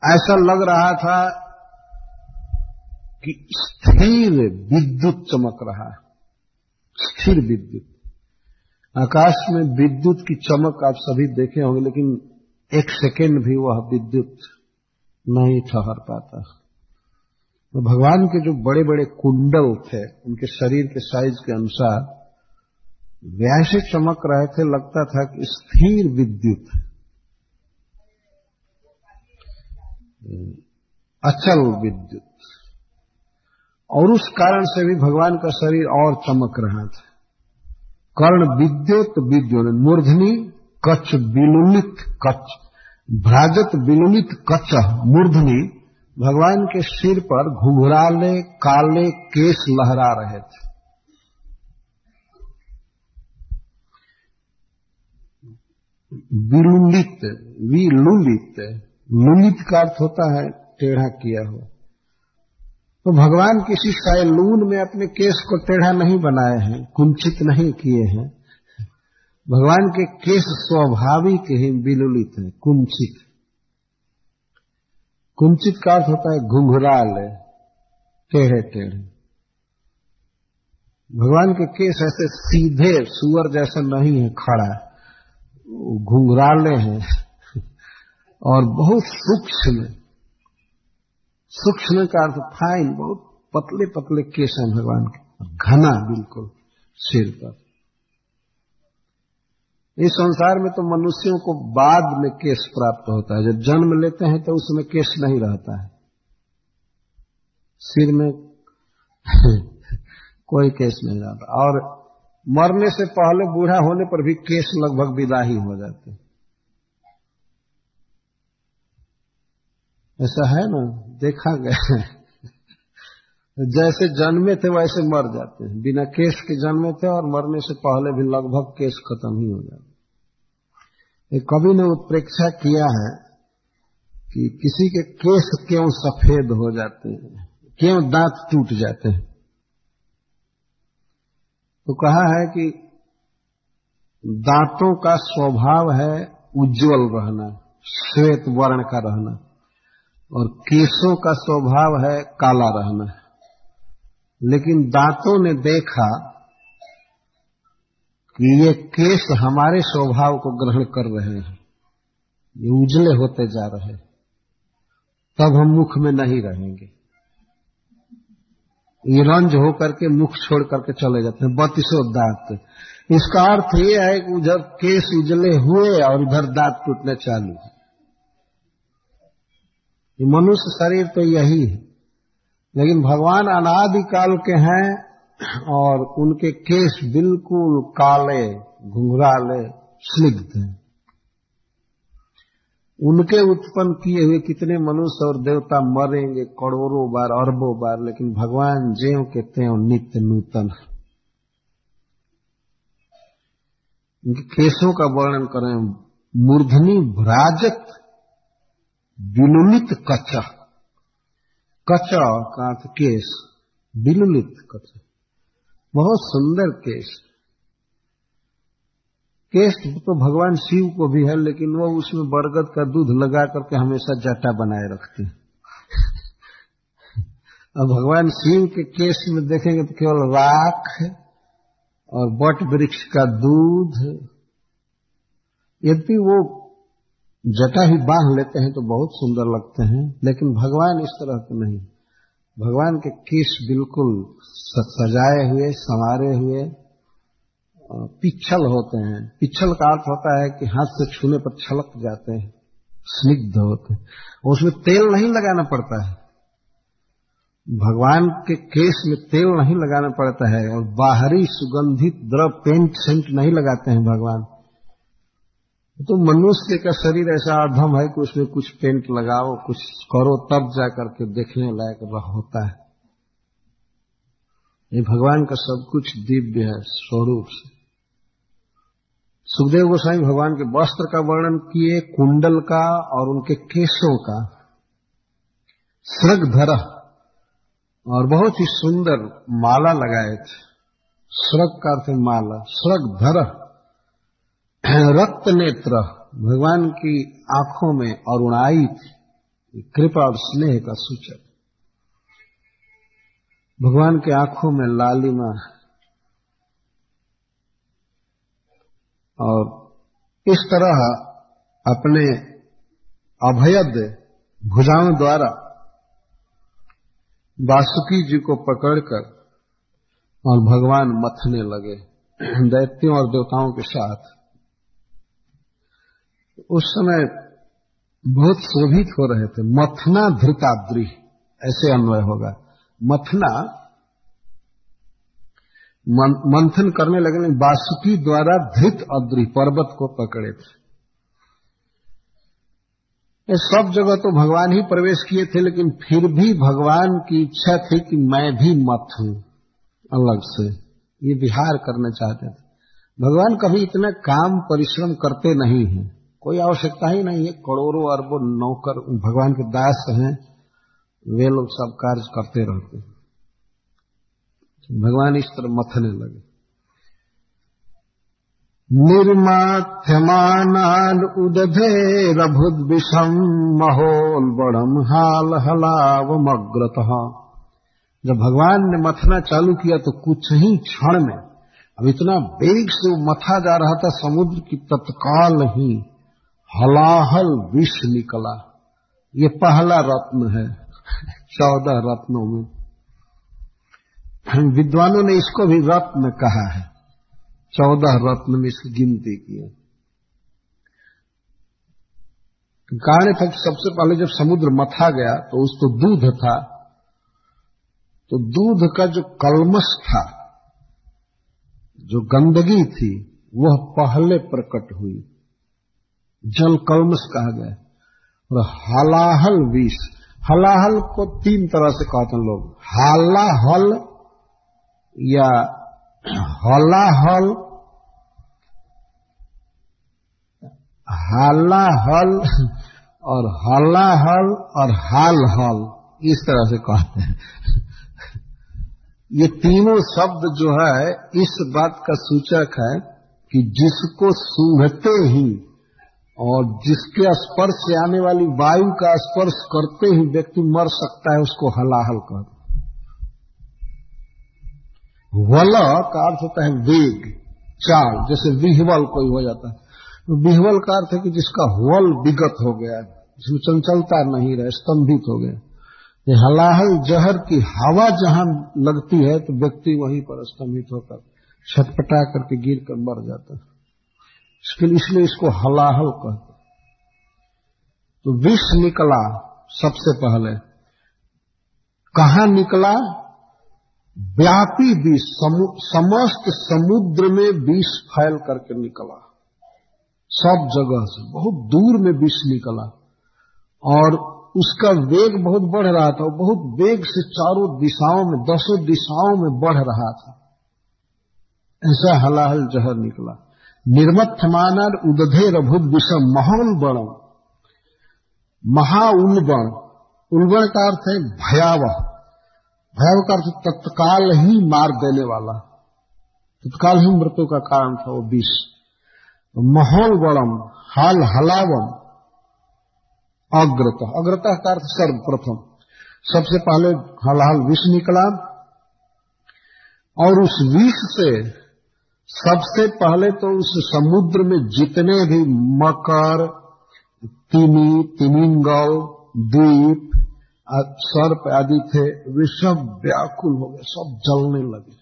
ऐसा लग रहा था कि स्थिर विद्युत चमक रहा है। स्थिर विद्युत, आकाश में विद्युत की चमक आप सभी देखे होंगे, लेकिन एक सेकेंड भी वह विद्युत नहीं ठहर पाता। तो भगवान के जो बड़े बड़े कुंडल थे उनके शरीर के साइज के अनुसार वैसे चमक रहे थे, लगता था कि स्थिर विद्युत, अचल विद्युत, और उस कारण से भी भगवान का शरीर और चमक रहा था। कर्ण विद्युत विद्युत मूर्धनि कच्च विलुलित कच्च भ्राजत विलुलित कच्च मूर्धनि, भगवान के सिर पर घुंघराले काले केश लहरा रहे थे। विलुलित, विलुलित, लुलित का अर्थ होता है टेढ़ा किया हुआ। तो भगवान किसी सैलून में अपने केश को टेढ़ा नहीं बनाए हैं, कुंचित नहीं किए हैं। भगवान के केश स्वाभाविक ही विलुलित है, कुंचित। कुंचित का अर्थ होता है घुंघराल, टेढ़े टेढ़े। भगवान के केश ऐसे सीधे सुअर जैसा नहीं है खड़ा, घुंघराले हैं और बहुत सूक्ष्म। सूक्ष्म का अर्थ फाइन, बहुत पतले पतले केश हैं भगवान के, घना बिल्कुल सिर पर। इस संसार में तो मनुष्यों को बाद में केश प्राप्त होता है, जब जन्म लेते हैं तो उसमें केश नहीं रहता है, सिर में कोई केश नहीं रहता, और मरने से पहले बूढ़ा होने पर भी केश लगभग विदा ही हो जाते हैं। ऐसा है ना, देखा गया। जैसे जन्मे थे वैसे मर जाते हैं, बिना केश के जन्मे थे और मरने से पहले भी लगभग केश खत्म ही हो जाते। एक कवि ने उत्प्रेक्षा किया है कि किसी के केश क्यों सफेद हो जाते हैं, क्यों दांत टूट जाते हैं। तो कहा है कि दांतों का स्वभाव है उज्जवल रहना, श्वेत वर्ण का रहना, और केशों का स्वभाव है काला रहना। लेकिन दांतों ने देखा कि ये केश हमारे स्वभाव को ग्रहण कर रहे हैं, ये उजले होते जा रहे हैं, तब हम मुख में नहीं रहेंगे। ये रंज होकर के मुख छोड़ करके चले जाते हैं, 32 दांत। इसका अर्थ ये है कि उधर केश उजले हुए और इधर दांत टूटने चालू। ये मनुष्य शरीर तो यही है, लेकिन भगवान अनादिकाल के हैं और उनके केश बिल्कुल काले घुंघराले स्निग्ध हैं। उनके उत्पन्न किए हुए कितने मनुष्य और देवता मरेंगे करोड़ों बार अरबों बार, लेकिन भगवान ज्यों के त्यों नित्य नूतन। उनके केशों का वर्णन करें, मूर्धनि भ्राजत विलुलित कच्च, कच्च का अर्थ केश, विलुलित कच्च, बहुत सुंदर केश। केश तो भगवान शिव को भी है, लेकिन वो उसमें बरगद का दूध लगा करके हमेशा जटा बनाए रखते हैं। अब भगवान शिव के केश में देखेंगे तो केवल राख और बट वृक्ष का दूध। यदि वो जटा ही बांध लेते हैं तो बहुत सुंदर लगते हैं, लेकिन भगवान इस तरह के नहीं। भगवान के केश बिल्कुल सजाए हुए, संवारे हुए, पिच्छल होते हैं। पिच्छल का अर्थ होता है कि हाथ से छूने पर छलक जाते हैं, स्निग्ध होते हैं, उसमें तेल नहीं लगाना पड़ता है। भगवान के केश में तेल नहीं लगाना पड़ता है, और बाहरी सुगंधित द्रव पेंट सेंट नहीं लगाते हैं भगवान। तो मनुष्य का शरीर ऐसा अधम है कि उसमें कुछ पेंट लगाओ, कुछ करो, तब जाकर के देखने लायक होता है। ये भगवान का सब कुछ दिव्य है स्वरूप से। सुखदेव गोस्वामी भगवान के वस्त्र का वर्णन किए, कुंडल का और उनके केशों का। स्रगधर, और बहुत ही सुंदर माला लगाए थे। स्रग का अर्थ माला, स्रगधर। रक्त नेत्र, भगवान की आंखों में अरुणाई थी, कृपा और स्नेह का सूचक। भगवान के आंखों में लालिमा, और इस तरह अपने अभयद भुजाओं द्वारा वासुकी जी को पकड़कर और भगवान मथने लगे दैत्यों और देवताओं के साथ। उस समय बहुत शोभित हो रहे थे। मथना धृताद्रि ऐसे अन्वय होगा। मथना मंथन करने लगे, वासुकी द्वारा धृत अद्रि पर्वत को पकड़े थे। सब जगह तो भगवान ही प्रवेश किए थे, लेकिन फिर भी भगवान की इच्छा थी कि मैं भी मथूं अलग से, ये विहार करना चाहते थे। भगवान कभी इतना काम परिश्रम करते नहीं हैं, कोई आवश्यकता ही नहीं है। करोड़ों अरबों नौकर भगवान के दास हैं, वे लोग सब कार्य करते रहते हैं। भगवान इस तरह मथने लगे। निर्माथ्यमानान उदधे रभुद विषम महोल बड़म हाल हलावमग्रतः। जब भगवान ने मथना चालू किया तो कुछ ही क्षण में, अब इतना वेग से वो मथा जा रहा था समुद्र की, तत्काल ही हलाहल विष निकला। ये पहला रत्न है 14 रत्नों में। विद्वानों ने इसको भी रत्न कहा है, 14 रत्न में इसकी गिनती की है। कारण था कि सबसे पहले जब समुद्र मथा गया तो उसको दूध था, तो दूध का जो कलमश था, जो गंदगी थी, वह पहले प्रकट हुई, जल कलमश कहा गया। और हलाहल विष, हलाहल को 3 तरह से कहते हैं लोग, हालाहल या हलाहल, हालाहल और हलाहल और हालहल, इस तरह से कहते हैं। ये तीनों शब्द जो है इस बात का सूचक है कि जिसको सूंघते ही और जिसके स्पर्श से आने वाली वायु का स्पर्श करते ही व्यक्ति मर सकता है, उसको हलाहल कहते हैं। वल का अर्थ होता है वेग, चाल, जैसे विह्वल कोई हो जाता है, तो विह्वल का अर्थ है कि जिसका वल विगत हो गया, जिसमें चंचलता नहीं रहे, स्तंभित हो गया। ये हलाहल जहर की हवा जहां लगती है तो व्यक्ति वहीं पर स्तंभित होकर छटपटा करके गिर कर मर जाता है, इसलिए इसको हलाहल कहते। तो विष निकला सबसे पहले। कहां निकला? व्यापी विष, समस्त समुद्र में विष फैल करके निकला, सब जगह से बहुत दूर में विष निकला। और उसका वेग बहुत बढ़ रहा था, बहुत वेग से चारों दिशाओं में, 10 दिशाओं में बढ़ रहा था। ऐसा हलाहल जहर निकला। निर्मथ्यमानान उदधे रभुद विषम महान बणम, महाउल्बण, उल्बण का अर्थ है भयावह, भयावह का अर्थ तत्काल ही मार देने वाला, तत्काल ही मृत्यु का कारण था वो विष। महोल बड़म, हाल हलावम, अग्रत, अग्रता का अर्थ सर्वप्रथम, सबसे पहले हलाहल विष निकला। और उस विष से सबसे पहले तो उस समुद्र में जितने भी मकर, तिमी, तिमिंगल, द्वीप, सर्प आदि थे, वे सब व्याकुल हो गए, सब जलने लगे।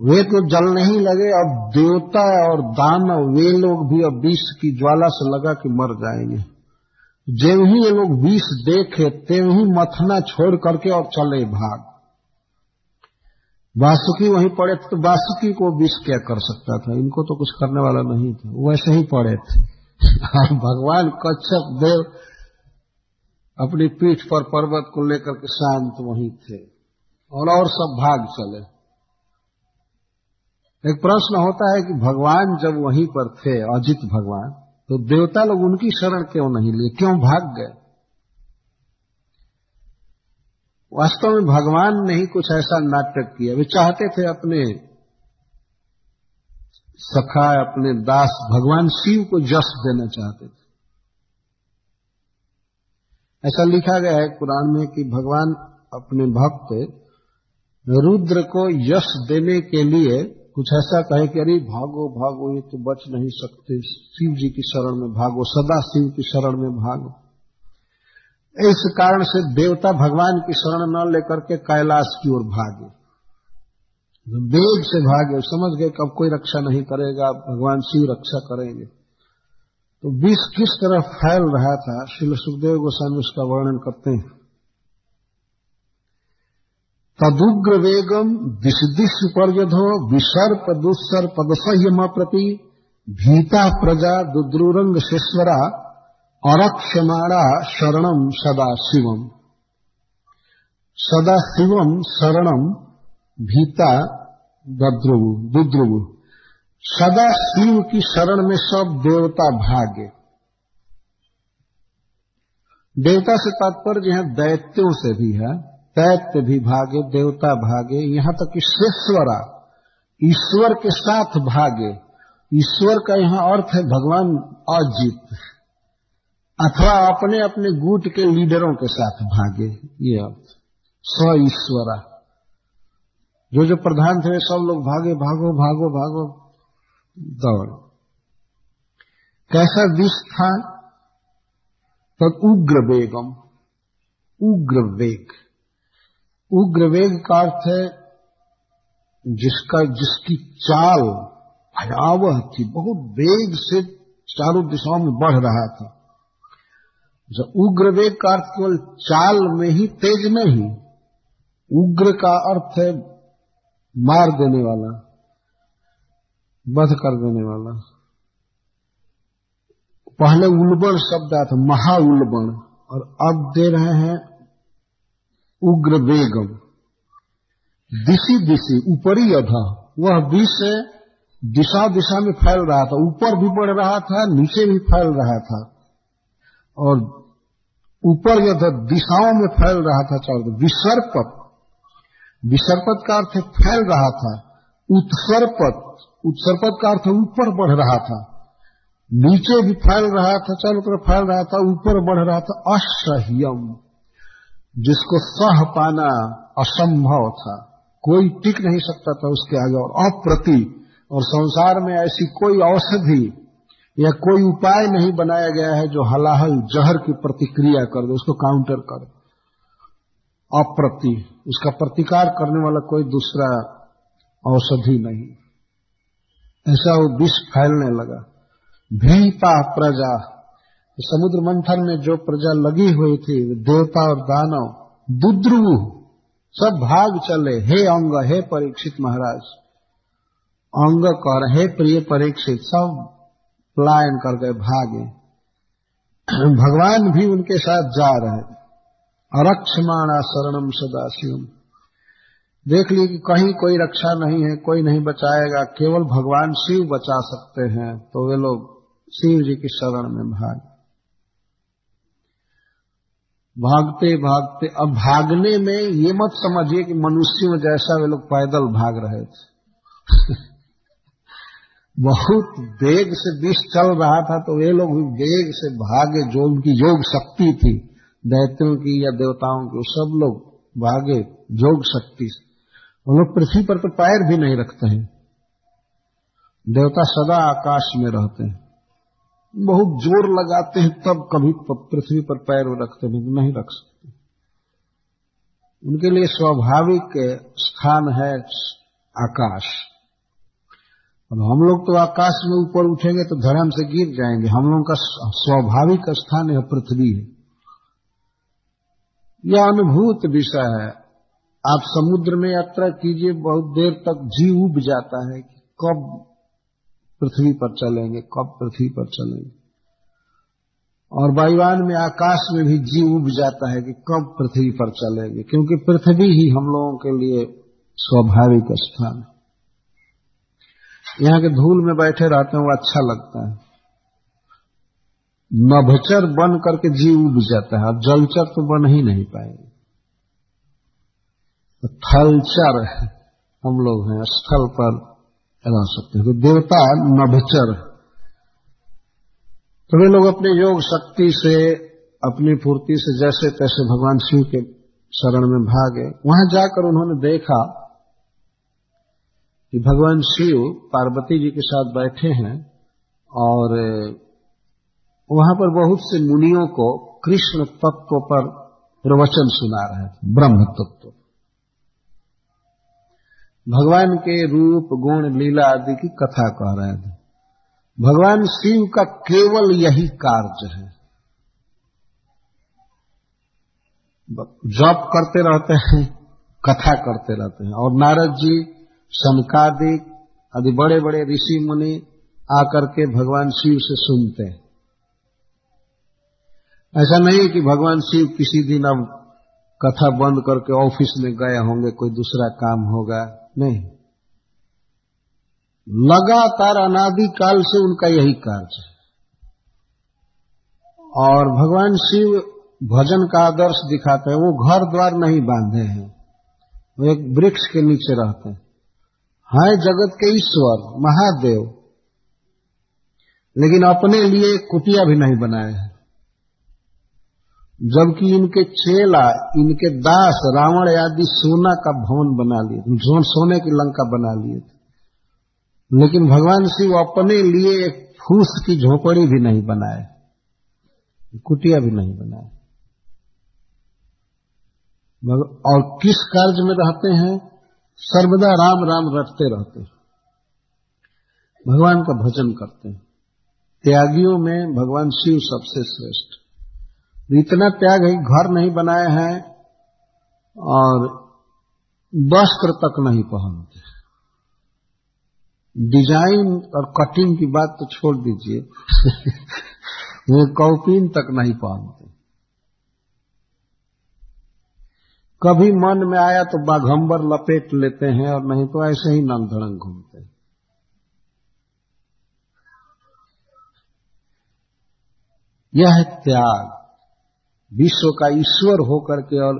वे तो जलने ही लगे, अब देवता और दानव वे लोग भी अब विष की ज्वाला से लगा कि मर जाएंगे। जब ही ये लोग विष देखे तेव ही मथना छोड़ करके और चले भाग। वासुकी वहीं पड़े थे, तो वासुकी को विष क्या कर सकता था, इनको तो कुछ करने वाला नहीं था, वैसे ही पड़े थे। और भगवान कच्छप देव अपनी पीठ पर पर्वत को लेकर के शांत वहीं थे, और सब भाग चले। एक प्रश्न होता है कि भगवान जब वहीं पर थे, अजित भगवान, तो देवता लोग उनकी शरण क्यों नहीं लिए, क्यों भाग गए? वास्तव में भगवान ने ही कुछ ऐसा नाटक किया। वे चाहते थे अपने सखा, अपने दास भगवान शिव को यश देना चाहते थे। ऐसा लिखा गया है कुरान में कि भगवान अपने भक्त रुद्र को यश देने के लिए कुछ ऐसा कहे कि अरे भागो भागो, ये तो बच नहीं सकते, शिव जी की शरण में भागो, सदा शिव की शरण में भागो। इस कारण से देवता भगवान की शरण न लेकर के कैलाश की ओर भागे, वेग से भागे, समझ गए कि अब कोई रक्षा नहीं करेगा, भगवान शिव रक्षा करेंगे। तो विष किस तरह फैल रहा था, श्रील सुखदेव गोस्वामी उसका वर्णन करते हैं। तदुग्र वेगम दिश दिश पर्यधो विसर्प दुस्सर्पदसह्यम प्रति भीता प्रजा दुद्रुरंग शेश्वरा अरक्षमाणा शरणम सदा शिवम। सदा शिवम शरणम भीता दुद्रुव। सदा शिव की शरण में सब देवता भागे। देवता से तात्पर्य यहां दैत्यों से भी है, दैत्य भी भागे, देवता भागे, यहां तक कि शेश्वरा ईश्वर के साथ भागे। ईश्वर का यहां अर्थ है भगवान अजित, अथवा अपने अपने गुट के लीडरों के साथ भागे, ये अर्थ। स ईश्वरा, जो प्रधान थे सब लोग भागे, भागो भागो भागो दौड़। कैसा विष था? तब उग्र वेगम, उग्र वेग। उग्र वेग का अर्थ है जिसकी चाल भयावह थी, बहुत वेग से चारों दिशाओं में बढ़ रहा था। उग्र वेग का अर्थ केवल चाल में ही, तेज नहीं। उग्र का अर्थ है मार देने वाला, वध कर देने वाला। पहले उल्बण शब्द आया था, महाउल्बण, और अब दे रहे हैं उग्र वेगम। दिशी दिशी, ऊपरी अधा, वह विष दिशा दिशा में फैल रहा था, ऊपर भी बढ़ रहा था, नीचे भी फैल रहा था, और ऊपर यथा दिशाओं में फैल रहा था चारों। विसर्पत, विसर्पत का अर्थ फैल रहा था। उत्सर्पत, उत्सर्पत का अर्थ ऊपर बढ़ रहा था, नीचे भी फैल रहा था, चारों तरफ फैल रहा था, ऊपर बढ़ रहा था। असह्यम, जिसको सह पाना असंभव था, कोई टिक नहीं सकता था उसके आगे। और अप्रति, और संसार में ऐसी कोई औषधि या कोई उपाय नहीं बनाया गया है जो हलाहल जहर की प्रतिक्रिया कर दे, उसको काउंटर कर। अप्रति, उसका प्रतिकार करने वाला कोई दूसरा औषधि नहीं। ऐसा वो विष फैलने लगा। भीता प्रजा, समुद्र मंथन में जो प्रजा लगी हुई थी, देवता और दानव, दुद्रुव, सब भाग चले। हे अंग, हे परीक्षित महाराज, अंग कर, हे प्रिय परीक्षित, सब पलायन कर गए, भागे। भगवान भी उनके साथ जा रहे। अरक्षमाणा शरणम सदा शिवम। देख लिए कि कहीं कोई रक्षा नहीं है, कोई नहीं बचाएगा, केवल भगवान शिव बचा सकते हैं। तो वे लोग शिव जी की शरण में भागते भागते, अब भागने में ये मत समझिए कि मनुष्यों जैसा वे लोग पैदल भाग रहे थे। बहुत वेग से विष चल रहा था, तो वे लोग भी वेग से भागे। जो उनकी योग शक्ति थी, दैत्यों की या देवताओं की, सब लोग भागे योग शक्ति से। वो लोग पृथ्वी पर तो पैर भी नहीं रखते हैं। देवता सदा आकाश में रहते हैं, बहुत जोर लगाते हैं तब कभी पृथ्वी पर पैर रखते नहीं रख सकते। उनके लिए स्वाभाविक स्थान है आकाश। और हम लोग तो आकाश में ऊपर उठेंगे तो धड़म से गिर जाएंगे। हम लोगों का स्वाभाविक स्थान है पृथ्वी है। यह अनुभूत विषय है। आप समुद्र में यात्रा कीजिए, बहुत देर तक जी उब जाता है कि कब पृथ्वी पर चलेंगे, कब पृथ्वी पर चलेंगे। और वायुयान में, आकाश में भी जी उब जाता है कि कब पृथ्वी पर चलेंगे, क्योंकि पृथ्वी ही हम लोगों के लिए स्वाभाविक स्थान है। यहाँ के धूल में बैठे रहते हैं, वो अच्छा लगता है। नभचर बन करके जी उब जाता है, अब जलचर तो बन ही नहीं पाएंगे। तो थलचर हम लोग हैं, स्थल पर रह सकते हैं। तो देवता नभचर, तो वे लोग अपने योग शक्ति से, अपनी फुर्ती से जैसे तैसे भगवान शिव के शरण में भागे। वहां जाकर उन्होंने देखा कि भगवान शिव पार्वती जी के साथ बैठे हैं और वहां पर बहुत से मुनियों को कृष्ण तत्व पर प्रवचन सुना रहे थे, ब्रह्म तत्व, भगवान के रूप गुण लीला आदि की कथा कह रहे थे। भगवान शिव का केवल यही कार्य है, जप करते रहते हैं, कथा करते रहते हैं। और नारद जी, सनकादिक आदि बड़े बड़े ऋषि मुनि आकर के भगवान शिव से सुनते हैं। ऐसा नहीं कि भगवान शिव किसी दिन अब कथा बंद करके ऑफिस में गए होंगे, कोई दूसरा काम होगा, नहीं, लगातार अनादि काल से उनका यही कार्य है। और भगवान शिव भजन का आदर्श दिखाते हैं। वो घर द्वार नहीं बांधे हैं, वो एक वृक्ष के नीचे रहते हैं जगत के ईश्वर महादेव, लेकिन अपने लिए कुटिया भी नहीं बनाए हैं। जबकि इनके चेला, इनके दास रावण आदि सोना का भवन बना लिए थे, सोने की लंका बना लिए थे, लेकिन भगवान शिव अपने लिए एक फूस की झोपड़ी भी नहीं बनाए, कुटिया भी नहीं बनाए। और किस कार्य में रहते हैं? सर्वदा राम राम रटते रहते हैं, भगवान का भजन करते हैं। त्यागियों में भगवान शिव सबसे श्रेष्ठ। इतना त्याग है, घर नहीं बनाए हैं और वस्त्र तक नहीं पहनते। डिजाइन और कटिंग की बात तो छोड़ दीजिए वो कौपीन तक नहीं पहनते। कभी मन में आया तो बाघंबर लपेट लेते हैं, और नहीं तो ऐसे ही नंग धड़ंग घूमते हैं। यह है त्याग। विश्व का ईश्वर होकर के और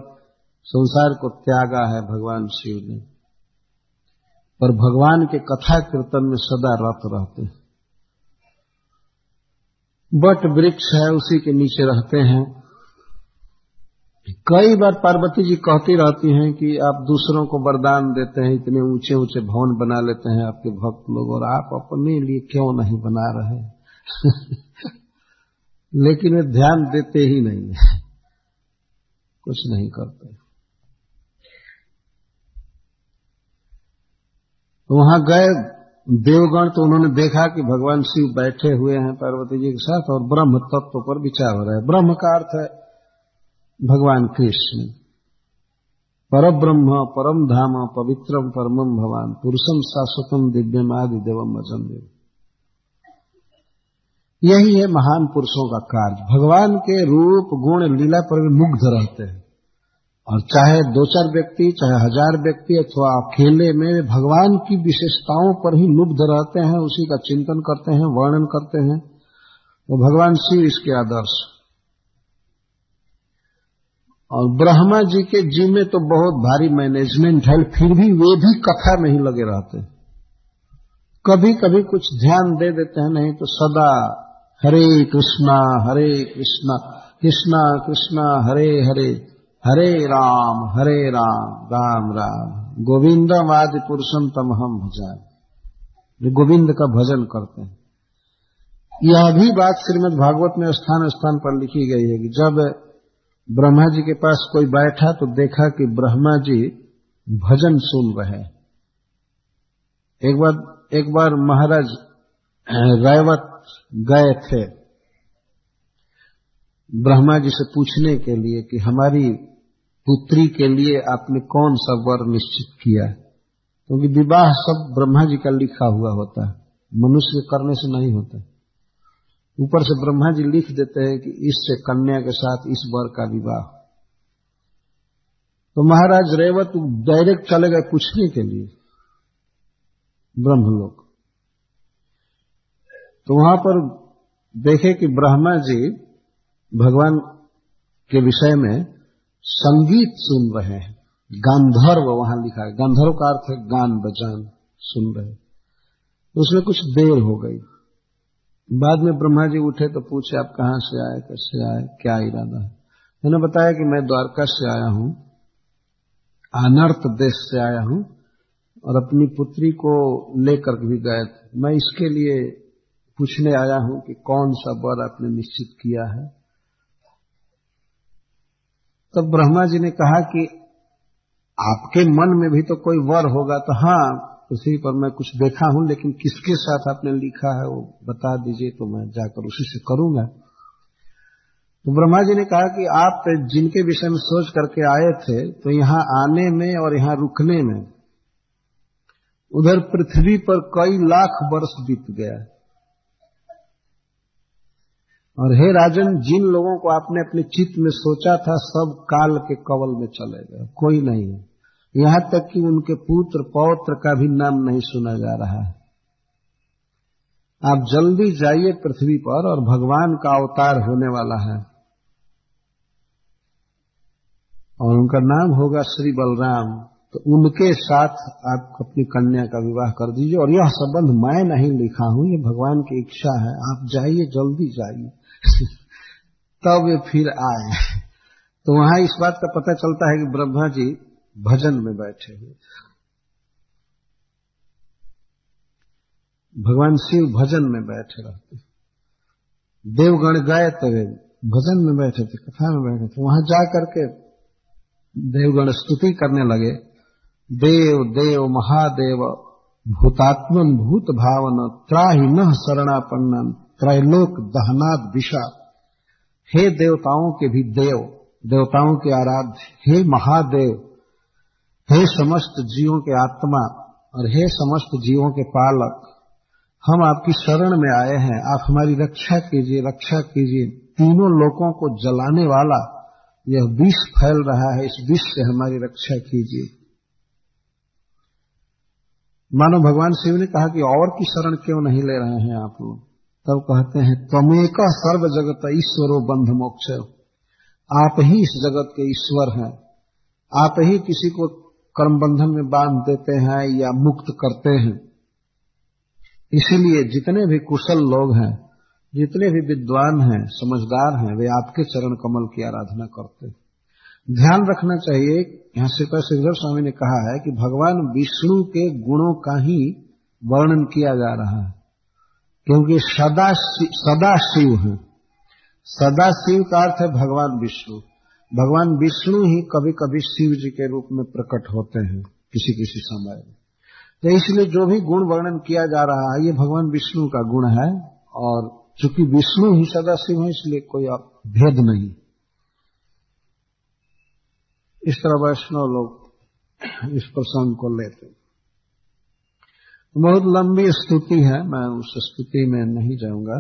संसार को त्यागा है भगवान शिव ने, पर भगवान के कथा कीर्तन में सदा रत रहते हैं। बट वृक्ष है, उसी के नीचे रहते हैं। कई बार पार्वती जी कहती रहती हैं कि आप दूसरों को वरदान देते हैं, इतने ऊंचे ऊंचे भवन बना लेते हैं आपके भक्त लोग, और आप अपने लिए क्यों नहीं बना रहे लेकिन वे ध्यान देते ही नहीं है, कुछ नहीं करते। तो वहां गए देवगण, तो उन्होंने देखा कि भगवान शिव बैठे हुए हैं पार्वती जी के साथ और ब्रह्म तत्व पर विचार हो रहा है। ब्रह्म का अर्थ है भगवान कृष्ण। परब्रह्म परम धाम पवित्रम परमम भवान पुरुषम शाश्वतम दिव्यम आदि देवम अजम देव। यही है महान पुरुषों का कार्य। भगवान के रूप गुण लीला पर मुग्ध रहते हैं, और चाहे 2-4 व्यक्ति, चाहे 1000 व्यक्ति अथवा अकेले में भगवान की विशेषताओं पर ही मुग्ध रहते हैं, उसी का चिंतन करते हैं, वर्णन करते हैं। तो भगवान शिव इसके आदर्श। और ब्रह्मा जी के जी में तो बहुत भारी मैनेजमेंट है, फिर भी वे भी कथा में ही लगे रहते हैं। कभी कभी कुछ ध्यान दे देते हैं, नहीं तो सदा हरे कृष्णा कृष्णा कृष्णा हरे हरे, हरे राम राम राम गोविंदम आदि पुरुषम तमहम भजामि। गोविंद का भजन करते हैं। यह भी बात श्रीमद् भागवत में स्थान स्थान पर लिखी गई है कि जब ब्रह्मा जी के पास कोई बैठा तो देखा कि ब्रह्मा जी भजन सुन रहे हैं। एक बार महाराज रैवत गए थे ब्रह्मा जी से पूछने के लिए कि हमारी पुत्री के लिए आपने कौन सा वर निश्चित किया, क्योंकि विवाह सब ब्रह्मा जी का लिखा हुआ होता है, मनुष्य करने से नहीं होता। ऊपर से ब्रह्मा जी लिख देते हैं कि इससे कन्या के साथ इस वर का विवाह। तो महाराज रेवत डायरेक्ट चले गए पूछने के लिए ब्रह्मलोक। तो वहां पर देखे कि ब्रह्मा जी भगवान के विषय में संगीत सुन रहे हैं। गांधर्व वहां लिखा है, गांधर्व का अर्थ है गान बजान, सुन रहे। तो उसमें कुछ देर हो गई। बाद में ब्रह्मा जी उठे तो पूछे आप कहां से आए, कैसे आए, क्या इरादा है। मैंने बताया कि मैं द्वारका से आया हूं, अनर्थ देश से आया हूं, और अपनी पुत्री को लेकर भी गए थे। मैं इसके लिए पूछने आया हूं कि कौन सा वर आपने निश्चित किया है। तब ब्रह्मा जी ने कहा कि आपके मन में भी तो कोई वर होगा। तो हाँ, उसी पर मैं कुछ देखा हूं, लेकिन किसके साथ आपने लिखा है वो बता दीजिए तो मैं जाकर उसी से करूंगा। तो ब्रह्मा जी ने कहा कि आप जिनके विषय में सोच करके आए थे, तो यहां आने में और यहां रुकने में उधर पृथ्वी पर कई लाख वर्ष बीत गया। और हे राजन, जिन लोगों को आपने अपने चित्त में सोचा था सब काल के कवल में चले गए, कोई नहीं है। यहां तक कि उनके पुत्र पौत्र का भी नाम नहीं सुना जा रहा है। आप जल्दी जाइए पृथ्वी पर, और भगवान का अवतार होने वाला है और उनका नाम होगा श्री बलराम। तो उनके साथ आप अपनी कन्या का विवाह कर दीजिए। और यह संबंध मैं नहीं लिखा हूं, ये भगवान की इच्छा है। आप जाइए, जल्दी जाइए। तब ये फिर आए। तो वहां इस बात का पता चलता है कि ब्रह्मा जी भजन में बैठे हुए, भगवान शिव भजन में बैठे रहते। देवगण गए तो वे भजन में बैठे थे, कथा में बैठे थे। वहां जाकर के देवगण स्तुति करने लगे। देव देव महादेव भूतात्मन भूत भावन त्राहि नः शरणापन्नन त्रैलोक दहनाद विषा। हे देवताओं के भी देव, देवताओं के आराध्य, हे महादेव, हे समस्त जीवों के आत्मा और हे समस्त जीवों के पालक, हम आपकी शरण में आए हैं। आप हमारी रक्षा कीजिए, रक्षा कीजिए। तीनों लोकों को जलाने वाला यह विष फैल रहा है, इस विष से हमारी रक्षा कीजिए। मानो भगवान शिव ने कहा कि और की शरण क्यों नहीं ले रहे हैं आप लोग। तब कहते हैं त्वमेक सर्व जगत ईश्वरो बंध मोक्ष। आप ही इस जगत के ईश्वर हैं। आप ही किसी को कर्म बंधन में बांध देते हैं या मुक्त करते हैं। इसीलिए जितने भी कुशल लोग हैं, जितने भी विद्वान हैं, समझदार हैं, वे आपके चरण कमल की आराधना करते हैं। ध्यान रखना चाहिए, यहां श्रीधर स्वामी ने कहा है कि भगवान विष्णु के गुणों का ही वर्णन किया जा रहा है, क्योंकि सदा शिव है। सदा शिव का अर्थ है भगवान विष्णु। भगवान विष्णु ही कभी कभी शिव जी के रूप में प्रकट होते हैं किसी किसी समय में। तो इसलिए जो भी गुण वर्णन किया जा रहा है ये भगवान विष्णु का गुण है। और चूंकि विष्णु ही सदा शिव है, इसलिए कोई भेद नहीं। इस तरह वैष्णव लोग इस प्रसंग को लेते। बहुत लंबी स्तुति है, मैं उस स्तुति में नहीं जाऊंगा।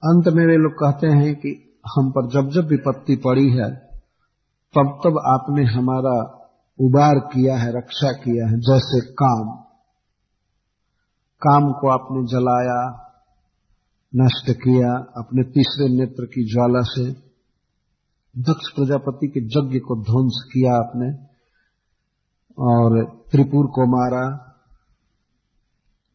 अंत में वे लोग कहते हैं कि हम पर जब जब विपत्ति पड़ी है तब तब आपने हमारा उबार किया है, रक्षा किया है। जैसे काम को आपने जलाया, नष्ट किया अपने तीसरे नेत्र की ज्वाला से। दक्ष प्रजापति के यज्ञ को ध्वंस किया आपने और त्रिपुर को मारा,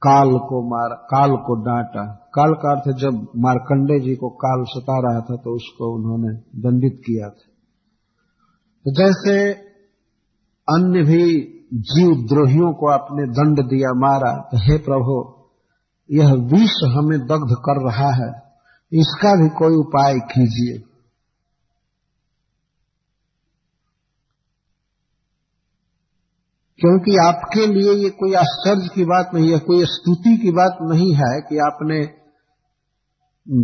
काल को मारा, काल को डांटा। काल का अर्थ जब मार्कंडे जी को काल सता रहा था तो उसको उन्होंने दंडित किया था। तो जैसे अन्य भी जीव द्रोहियों को आपने दंड दिया, मारा, तो हे प्रभु यह विष हमें दग्ध कर रहा है, इसका भी कोई उपाय कीजिए। क्योंकि आपके लिए ये कोई आश्चर्य की बात नहीं है, कोई स्तुति की बात नहीं है कि आपने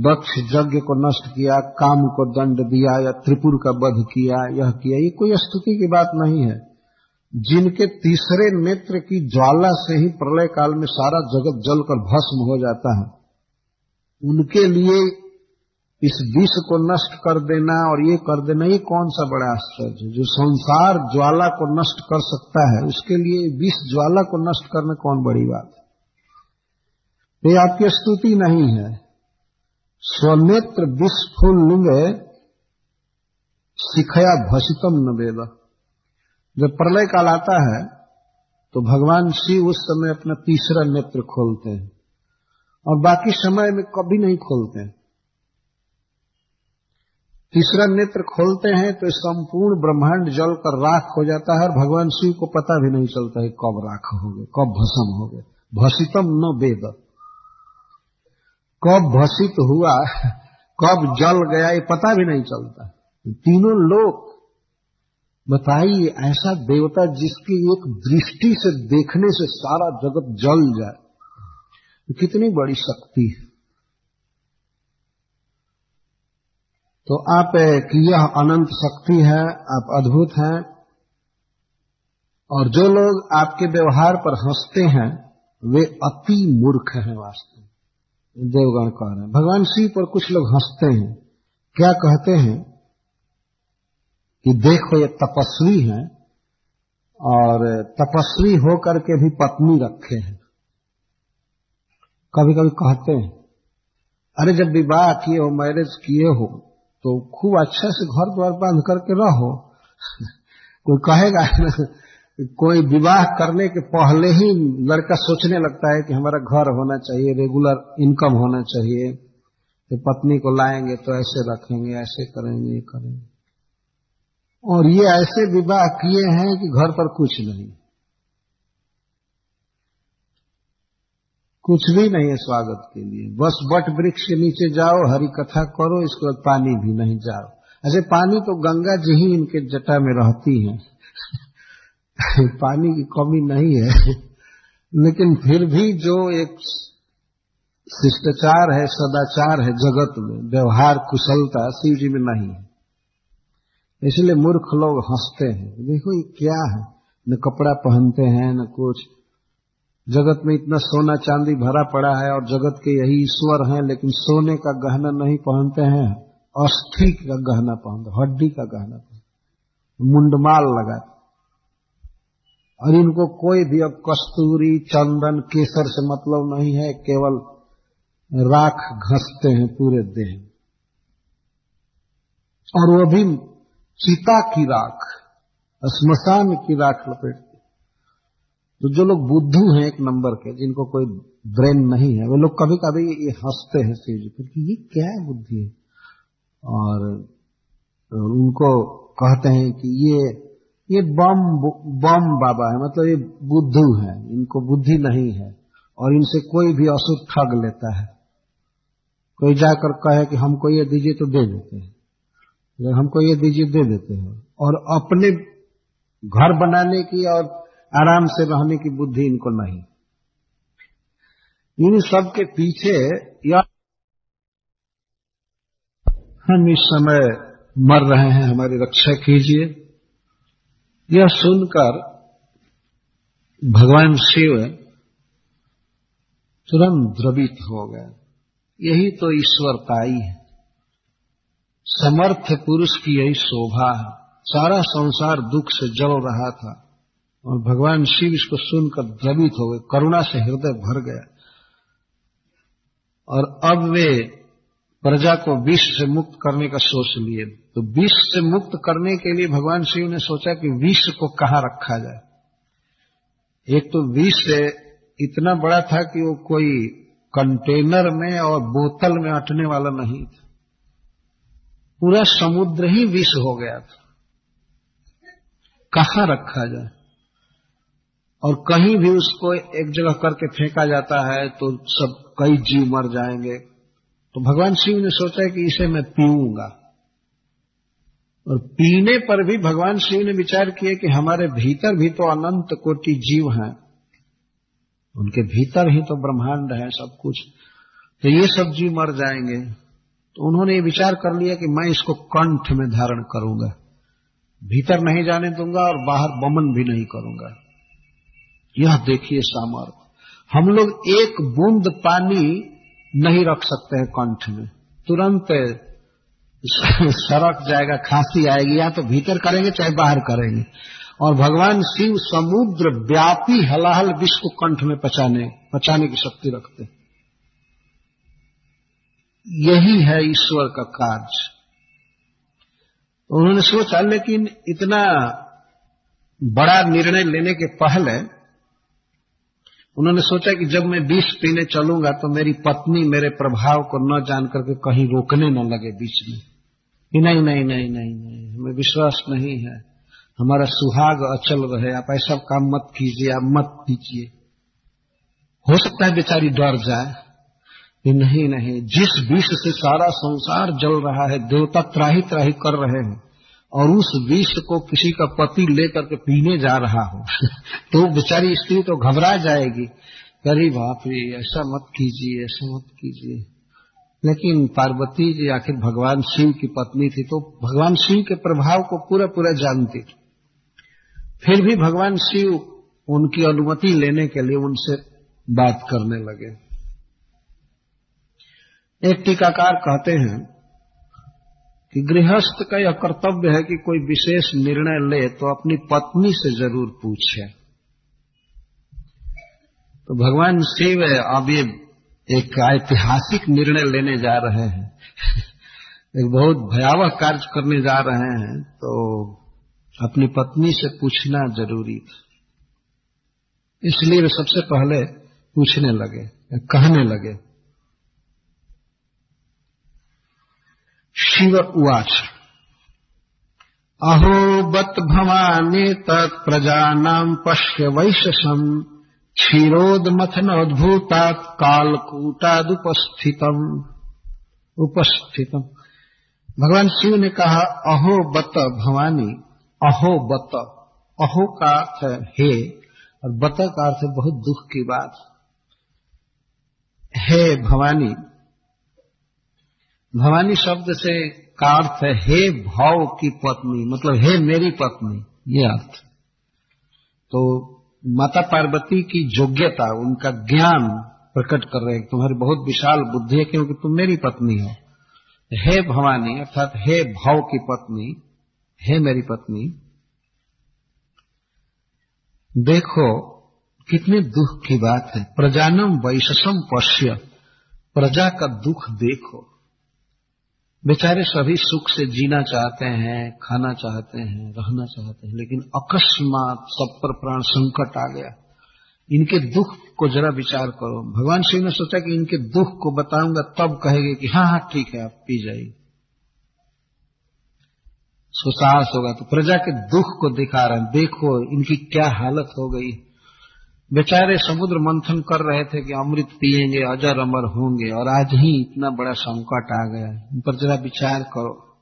दक्ष यज्ञ को नष्ट किया, काम को दंड दिया या त्रिपुर का वध किया, यह किया। ये कोई स्तुति की बात नहीं है। जिनके तीसरे नेत्र की ज्वाला से ही प्रलय काल में सारा जगत जलकर भस्म हो जाता है, उनके लिए इस विष को नष्ट कर देना और ये कर देना, ये कौन सा बड़ा आश्चर्य। जो संसार ज्वाला को नष्ट कर सकता है उसके लिए विष ज्वाला को नष्ट करना कौन बड़ी बात है। ये आपकी स्तुति नहीं है। स्वनेत्र विस्फुलिंगे शिखया भसितम न वेद। जब प्रलय काल आता है तो भगवान शिव उस समय अपना तीसरा नेत्र खोलते हैं और बाकी समय में कभी नहीं खोलते हैं। तीसरा नेत्र खोलते हैं तो संपूर्ण ब्रह्मांड जलकर राख हो जाता है और भगवान शिव को पता भी नहीं चलता है कब राख हो गए, कब भस्म हो गए। भसितम न वेद, कब भसित हुआ, कब जल गया, ये पता भी नहीं चलता। तीनों लोक बताइए, ऐसा देवता जिसकी एक दृष्टि से देखने से सारा जगत जल जाए, तो कितनी बड़ी शक्ति है। तो आप की यह अनंत शक्ति है, आप अद्भुत हैं। और जो लोग आपके व्यवहार पर हंसते हैं वे अति मूर्ख हैं। वास्तव में देवगण कह रहे हैं, भगवान शिव पर कुछ लोग हंसते हैं। क्या कहते हैं कि देखो ये तपस्वी हैं और तपस्वी होकर के भी पत्नी रखे हैं। कभी कभी कहते हैं, अरे जब विवाह किए हो, मैरिज किए हो, तो खूब अच्छा से घर द्वार बांध करके रहो। कोई कहेगा कोई विवाह करने के पहले ही लड़का सोचने लगता है कि हमारा घर होना चाहिए, रेगुलर इनकम होना चाहिए, तो पत्नी को लाएंगे तो ऐसे रखेंगे, ऐसे करेंगे, ये करेंगे। और ये ऐसे विवाह किए हैं कि घर पर कुछ नहीं, कुछ भी नहीं है स्वागत के लिए। बस वट वृक्ष के नीचे जाओ, हरि कथा करो, इसके बाद पानी भी नहीं जाओ। ऐसे पानी तो गंगा जी ही इनके जटा में रहती है पानी की कमी नहीं है। लेकिन फिर भी जो एक शिष्टाचार है, सदाचार है जगत में, व्यवहार कुशलता शिव जी में नहीं है। इसलिए मूर्ख लोग हंसते हैं, देखो ये क्या है, न कपड़ा पहनते हैं न कुछ। जगत में इतना सोना चांदी भरा पड़ा है और जगत के यही ईश्वर हैं, लेकिन सोने का गहना नहीं पहनते हैं, अस्थि का गहना पहनते, हड्डी का गहना पहनते, मुंडमाल लगाते। और इनको कोई भी अब कस्तूरी, चंदन, केसर से मतलब नहीं है, केवल राख घसते हैं पूरे देह, और वो भी चिता की राख, श्मशान की राख लपेटते। तो जो लोग बुद्धू हैं एक नंबर के, जिनको कोई ब्रेन नहीं है, वे लोग कभी कभी ये हंसते हैं शिव जी पर कि ये क्या है बुद्धि है, और उनको कहते हैं कि ये बम बाबा है, मतलब ये बुद्धू है, इनको बुद्धि नहीं है और इनसे कोई भी असुर ठग लेता है। कोई जाकर कहे कि हमको ये दीजिए तो दे देते हैं, हमको ये दीजिए दे देते हैं, और अपने घर बनाने की और आराम से रहने की बुद्धि इनको नहीं। इन सब के पीछे या हम इस समय मर रहे हैं, हमारी रक्षा कीजिए, यह सुनकर भगवान शिव तुरंत द्रवित हो गए। यही तो ईश्वरताई है, समर्थ पुरुष की यही शोभा है। सारा संसार दुख से जल रहा था और भगवान शिव इसको सुनकर द्रवित हो गए, करुणा से हृदय भर गया। और अब वे प्रजा को विष से मुक्त करने का सोच लिए। तो विष से मुक्त करने के लिए भगवान शिव ने सोचा कि विष को कहाँ रखा जाए। एक तो विष इतना बड़ा था कि वो कोई कंटेनर में और बोतल में अटने वाला नहीं था, पूरा समुद्र ही विष हो गया था। कहाँ रखा जाए, और कहीं भी उसको एक जगह करके फेंका जाता है तो सब कई जीव मर जाएंगे। तो भगवान शिव ने सोचा कि इसे मैं पीऊंगा। और पीने पर भी भगवान शिव ने विचार किया कि हमारे भीतर भी तो अनंत कोटि जीव हैं, उनके भीतर ही तो ब्रह्मांड है सब कुछ, तो ये सब जीव मर जाएंगे। तो उन्होंने ये विचार कर लिया कि मैं इसको कंठ में धारण करूंगा, भीतर नहीं जाने दूंगा और बाहर वमन भी नहीं करूंगा। यह देखिए सामर्थ्य। हम लोग एक बूंद पानी नहीं रख सकते हैं कंठ में, तुरंत सरक जाएगा, खांसी आएगी, या तो भीतर करेंगे चाहे बाहर करेंगे। और भगवान शिव समुद्र व्यापी हलाहल विश्व को कंठ में पचाने की शक्ति रखते। यही है ईश्वर का कार्य। उन्होंने सोचा, लेकिन इतना बड़ा निर्णय लेने के पहले उन्होंने सोचा कि जब मैं विष पीने चलूंगा तो मेरी पत्नी मेरे प्रभाव को न जान करके कहीं रोकने न लगे बीच में कि नहीं नहीं नहीं नहीं नहीं, हमें विश्वास नहीं है, हमारा सुहाग अचल रहे, आप ऐसा काम मत कीजिए, आप मत पीजिए। हो सकता है बेचारी डर जाए कि नहीं नहीं, जिस विष से सारा संसार जल रहा है, देवता त्राही त्राही कर रहे हैं और उस विष को किसी का पति लेकर के पीने जा रहा हो तो बेचारी स्त्री तो घबरा जाएगी, अरे बाप रे ऐसा मत कीजिए, ऐसा मत कीजिए। लेकिन पार्वती जी आखिर भगवान शिव की पत्नी थी, तो भगवान शिव के प्रभाव को पूरा पूरा जानती थी। फिर भी भगवान शिव उनकी अनुमति लेने के लिए उनसे बात करने लगे। एक टीकाकार कहते हैं कि गृहस्थ का यह कर्तव्य है कि कोई विशेष निर्णय ले तो अपनी पत्नी से जरूर पूछे। तो भगवान शिव अब ये एक ऐतिहासिक निर्णय लेने जा रहे हैं एक बहुत भयावह कार्य करने जा रहे हैं, तो अपनी पत्नी से पूछना जरूरी था। इसलिए वे सबसे पहले पूछने लगे, कहने लगे। शिव उवाच अहो बत भवानी तत्प्रजानां पश्य वैशसम् क्षीरोदमथनोद्भूतात् कालकूटादुपस्थितम्। भगवान शिव ने कहा अहो बत भवानी। अहो बत, अहो का अर्थ है हे, और बत का अर्थ है बहुत दुख की बात। हे भवानी, भवानी शब्द से का अर्थ है हे भाव की पत्नी, मतलब हे मेरी पत्नी, ये अर्थ। तो माता पार्वती की योग्यता, उनका ज्ञान प्रकट कर रहे हैं, तुम्हारी बहुत विशाल बुद्धि है क्योंकि तुम मेरी पत्नी हो। हे भवानी अर्थात हे भाव की पत्नी, हे मेरी पत्नी, देखो कितने दुख की बात है। प्रजानम वैशसम पश्य, प्रजा का दुख देखो। बेचारे सभी सुख से जीना चाहते हैं, खाना चाहते हैं, रहना चाहते हैं, लेकिन अकस्मात सब पर प्राण संकट आ गया। इनके दुख को जरा विचार करो। भगवान शिव ने सोचा कि इनके दुख को बताऊंगा तब कहेंगे कि हाँ हाँ ठीक है आप पी जाइए, उसको साहस होगा। तो प्रजा के दुख को दिखा रहे हैं, देखो इनकी क्या हालत हो गई। बेचारे समुद्र मंथन कर रहे थे कि अमृत पिएंगे, अजर अमर होंगे, और आज ही इतना बड़ा संकट आ गया। इन पर जरा विचार करो।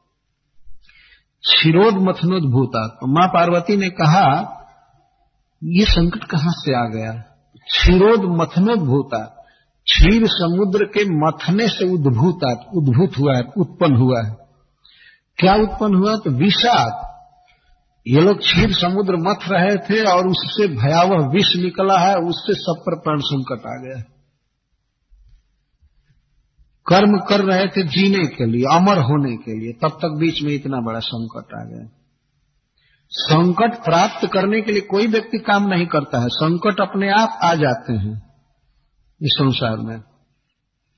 क्षीरोद मथनोद्भूता, तो मां पार्वती ने कहा ये संकट कहां से आ गया। क्षीरोद मथनोद्भूता, क्षीर समुद्र के मथने से उद्भूत हुआ है, उत्पन्न हुआ है। क्या उत्पन्न हुआ, तो विषाद। ये लोग क्षीर समुद्र मथ रहे थे और उससे भयावह विष निकला है, उससे सब पर प्राण संकट आ गया। कर्म कर रहे थे जीने के लिए, अमर होने के लिए, तब तक बीच में इतना बड़ा संकट आ गया। संकट प्राप्त करने के लिए कोई व्यक्ति काम नहीं करता है, संकट अपने आप आ जाते हैं इस संसार में।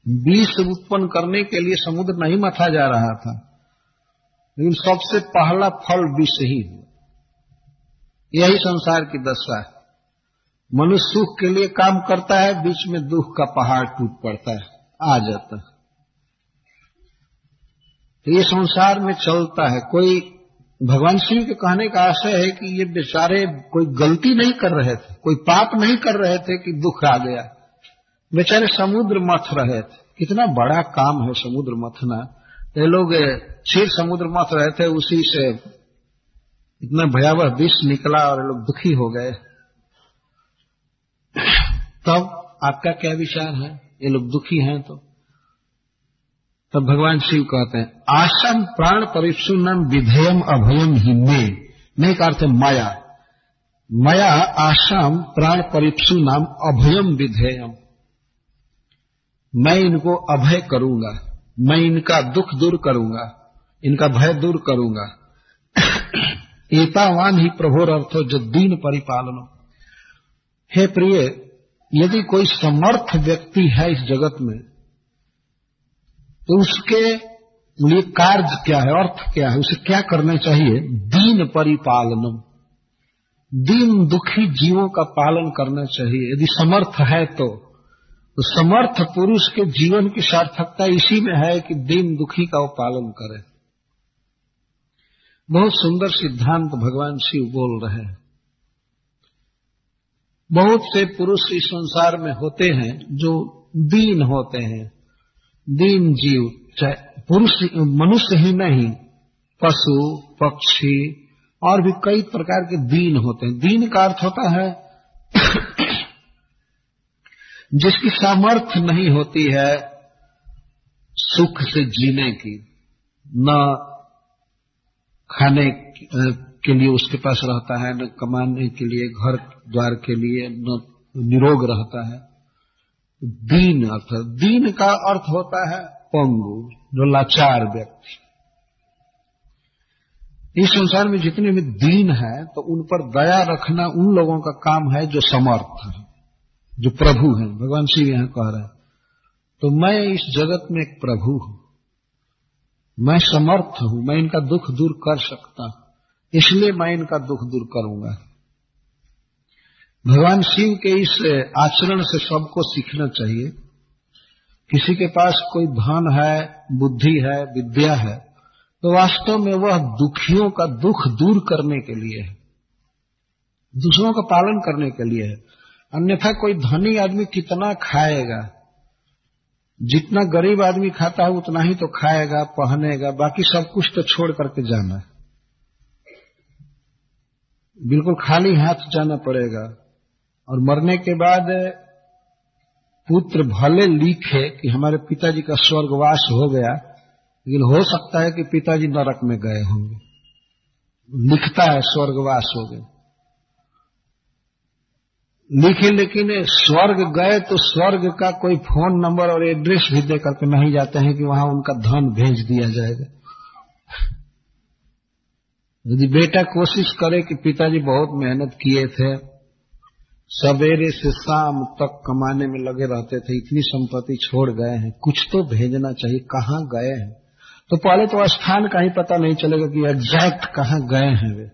विष उत्पन्न करने के लिए समुद्र नहीं मथा जा रहा था, लेकिन सबसे पहला फल विष ही है। यही संसार की दशा है। मनुष्य सुख के लिए काम करता है, बीच में दुख का पहाड़ टूट पड़ता है, आ जाता है। तो ये संसार में चलता है। कोई भगवान शिव के कहने का आशय है कि ये बेचारे कोई गलती नहीं कर रहे थे, कोई पाप नहीं कर रहे थे कि दुख आ गया। बेचारे समुद्र मथ रहे थे। कितना बड़ा काम है समुद्र मथना। ये लोग क्षीर समुद्र मथ रहे थे, उसी से इतना भयावह विष निकला और लोग दुखी हो गए। तब आपका क्या विचार है, ये लोग दुखी हैं तो? तब भगवान शिव कहते हैं आशम प्राण परिप्सुनम विधेयम अभयम ही में का अर्थ है माया। मया आशम प्राण परिप्सुनम अभयम विधेयम, मैं इनको अभय करूंगा, मैं इनका दुख दूर करूंगा, इनका भय दूर करूंगा। एतावान ही प्रभोर अर्थो जो दीन परिपालनो। हे प्रिय, यदि कोई समर्थ व्यक्ति है इस जगत में तो उसके लिए कार्य क्या है, अर्थ क्या है, उसे क्या करना चाहिए? दीन परिपालनम, दीन दुखी जीवों का पालन करना चाहिए। यदि समर्थ है तो समर्थ पुरुष के जीवन की सार्थकता इसी में है कि दीन दुखी का वो पालन करे। बहुत सुंदर सिद्धांत भगवान शिव बोल रहे हैं। बहुत से पुरुष इस संसार में होते हैं जो दीन होते हैं, दीन जीव, चाहे पुरुष मनुष्य ही नहीं, पशु, पक्षी और भी कई प्रकार के दीन होते हैं। दीन का अर्थ होता है जिसकी सामर्थ्य नहीं होती है सुख से जीने की, न खाने के लिए उसके पास रहता है, न कमाने के लिए, घर द्वार के लिए, न निरोग रहता है। दीन अर्थ, दीन का अर्थ होता है पंगु, जो लाचार व्यक्ति। इस संसार में जितने भी दीन है तो उन पर दया रखना उन लोगों का काम है जो समर्थ है, जो प्रभु हैं। भगवान शिव यहां कह रहे हैं, तो मैं इस जगत में एक प्रभु हूं, मैं समर्थ हूं, मैं इनका दुख दूर कर सकता हूं, इसलिए मैं इनका दुख दूर करूंगा। भगवान शिव के इस आचरण से सबको सीखना चाहिए। किसी के पास कोई धन है, बुद्धि है, विद्या है, तो वास्तव में वह दुखियों का दुख दूर करने के लिए है, दूसरों का पालन करने के लिए है। अन्यथा कोई धनी आदमी कितना खाएगा, जितना गरीब आदमी खाता है उतना ही तो खाएगा, पहनेगा, बाकी सब कुछ तो छोड़ करके जाना है, बिल्कुल खाली हाथ जाना पड़ेगा। और मरने के बाद पुत्र भले लिखे कि हमारे पिताजी का स्वर्गवास हो गया, लेकिन हो सकता है कि पिताजी नरक में गए होंगे, लिखता है स्वर्गवास हो गए, लिखे, लेकिन स्वर्ग गए तो स्वर्ग का कोई फोन नंबर और एड्रेस भी दे करके नहीं जाते हैं कि वहां उनका धन भेज दिया जाएगा। यदि बेटा कोशिश करे कि पिताजी बहुत मेहनत किए थे, सवेरे से शाम तक कमाने में लगे रहते थे, इतनी संपत्ति छोड़ गए हैं, कुछ तो भेजना चाहिए, कहां गए हैं? तो पहले तो स्थान का ही पता नहीं चलेगा कि एग्जैक्ट कहां गए हैं वे।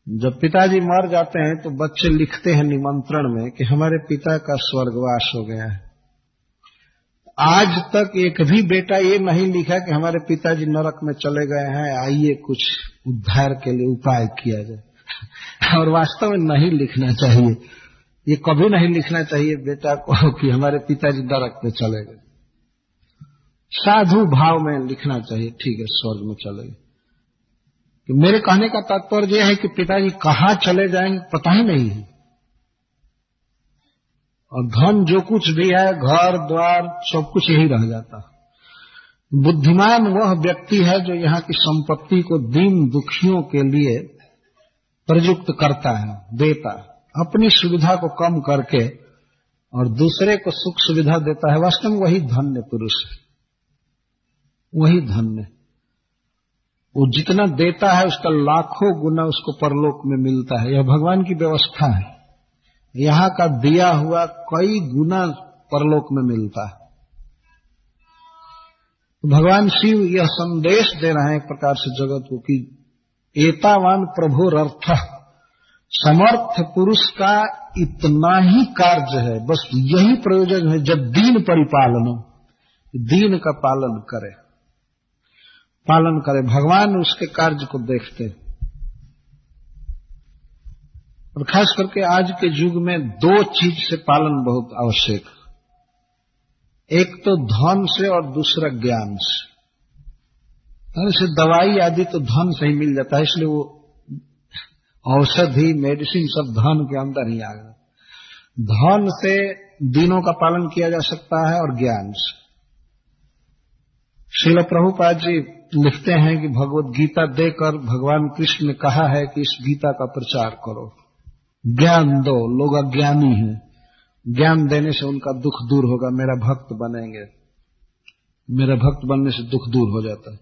जब पिताजी मर जाते हैं तो बच्चे लिखते हैं निमंत्रण में कि हमारे पिता का स्वर्गवास हो गया है। आज तक एक भी बेटा ये नहीं लिखा कि हमारे पिताजी नरक में चले गए हैं, आइए कुछ उद्धार के लिए उपाय किया जाए। और वास्तव में नहीं लिखना चाहिए, ये कभी नहीं लिखना चाहिए बेटा को कि हमारे पिताजी नरक में चले गए। साधु भाव में लिखना चाहिए, ठीक है स्वर्ग में चले गए। तो मेरे कहने का तात्पर्य यह है कि पिताजी कहां चले जाएंगे पता ही नहीं है। और धन जो कुछ भी है, घर द्वार सब कुछ यही रह जाता है। बुद्धिमान वह व्यक्ति है जो यहाँ की संपत्ति को दीन दुखियों के लिए प्रयुक्त करता है, देता है, अपनी सुविधा को कम करके और दूसरे को सुख सुविधा देता है। वास्तव में वही धन्य पुरुष है, वही धन्य। वो जितना देता है उसका लाखों गुना उसको परलोक में मिलता है। यह भगवान की व्यवस्था है, यहाँ का दिया हुआ कई गुना परलोक में मिलता है। भगवान शिव यह संदेश दे रहे हैं एक प्रकार से जगत को कि एतावान प्रभुरर्थ, समर्थ पुरुष का इतना ही कार्य है, बस यही प्रयोजन है, जब दीन परिपालन, दीन का पालन करे, पालन करे। भगवान उसके कार्य को देखते हैं। और खास करके आज के युग में दो चीज से पालन बहुत आवश्यक है, एक तो धन से और दूसरा ज्ञान से। जैसे दवाई आदि तो धन से ही मिल जाता है, इसलिए वो औषधि मेडिसिन सब धन के अंदर ही आ गया। धन से दीनों का पालन किया जा सकता है और ज्ञान से। श्रील प्रभुपाद जी लिखते हैं कि भगवत गीता देकर भगवान कृष्ण ने कहा है कि इस गीता का प्रचार करो, ज्ञान दो, लोग अज्ञानी हैं, ज्ञान देने से उनका दुख दूर होगा, मेरा भक्त बनेंगे, मेरा भक्त बनने से दुख दूर हो जाता है।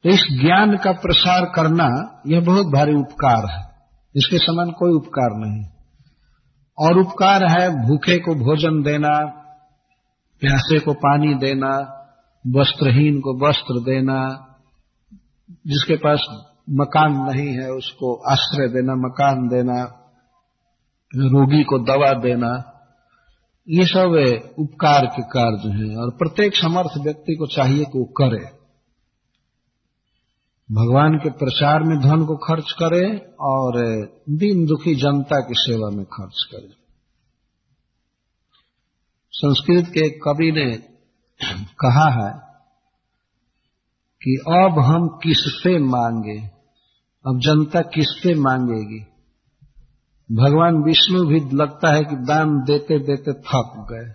तो इस ज्ञान का प्रसार करना यह बहुत भारी उपकार है, इसके समान कोई उपकार नहीं। और उपकार है भूखे को भोजन देना, प्यासे को पानी देना, वस्त्रहीन को वस्त्र देना, जिसके पास मकान नहीं है उसको आश्रय देना, मकान देना, रोगी को दवा देना, ये सब उपकार के कार्य हैं। और प्रत्येक समर्थ व्यक्ति को चाहिए कि वो करे, भगवान के प्रचार में धन को खर्च करे और दीन दुखी जनता की सेवा में खर्च करे। संस्कृत के एक कवि ने कहा है कि अब हम किससे मांगे, अब जनता किससे मांगेगी। भगवान विष्णु भी लगता है कि दान देते देते थक गए।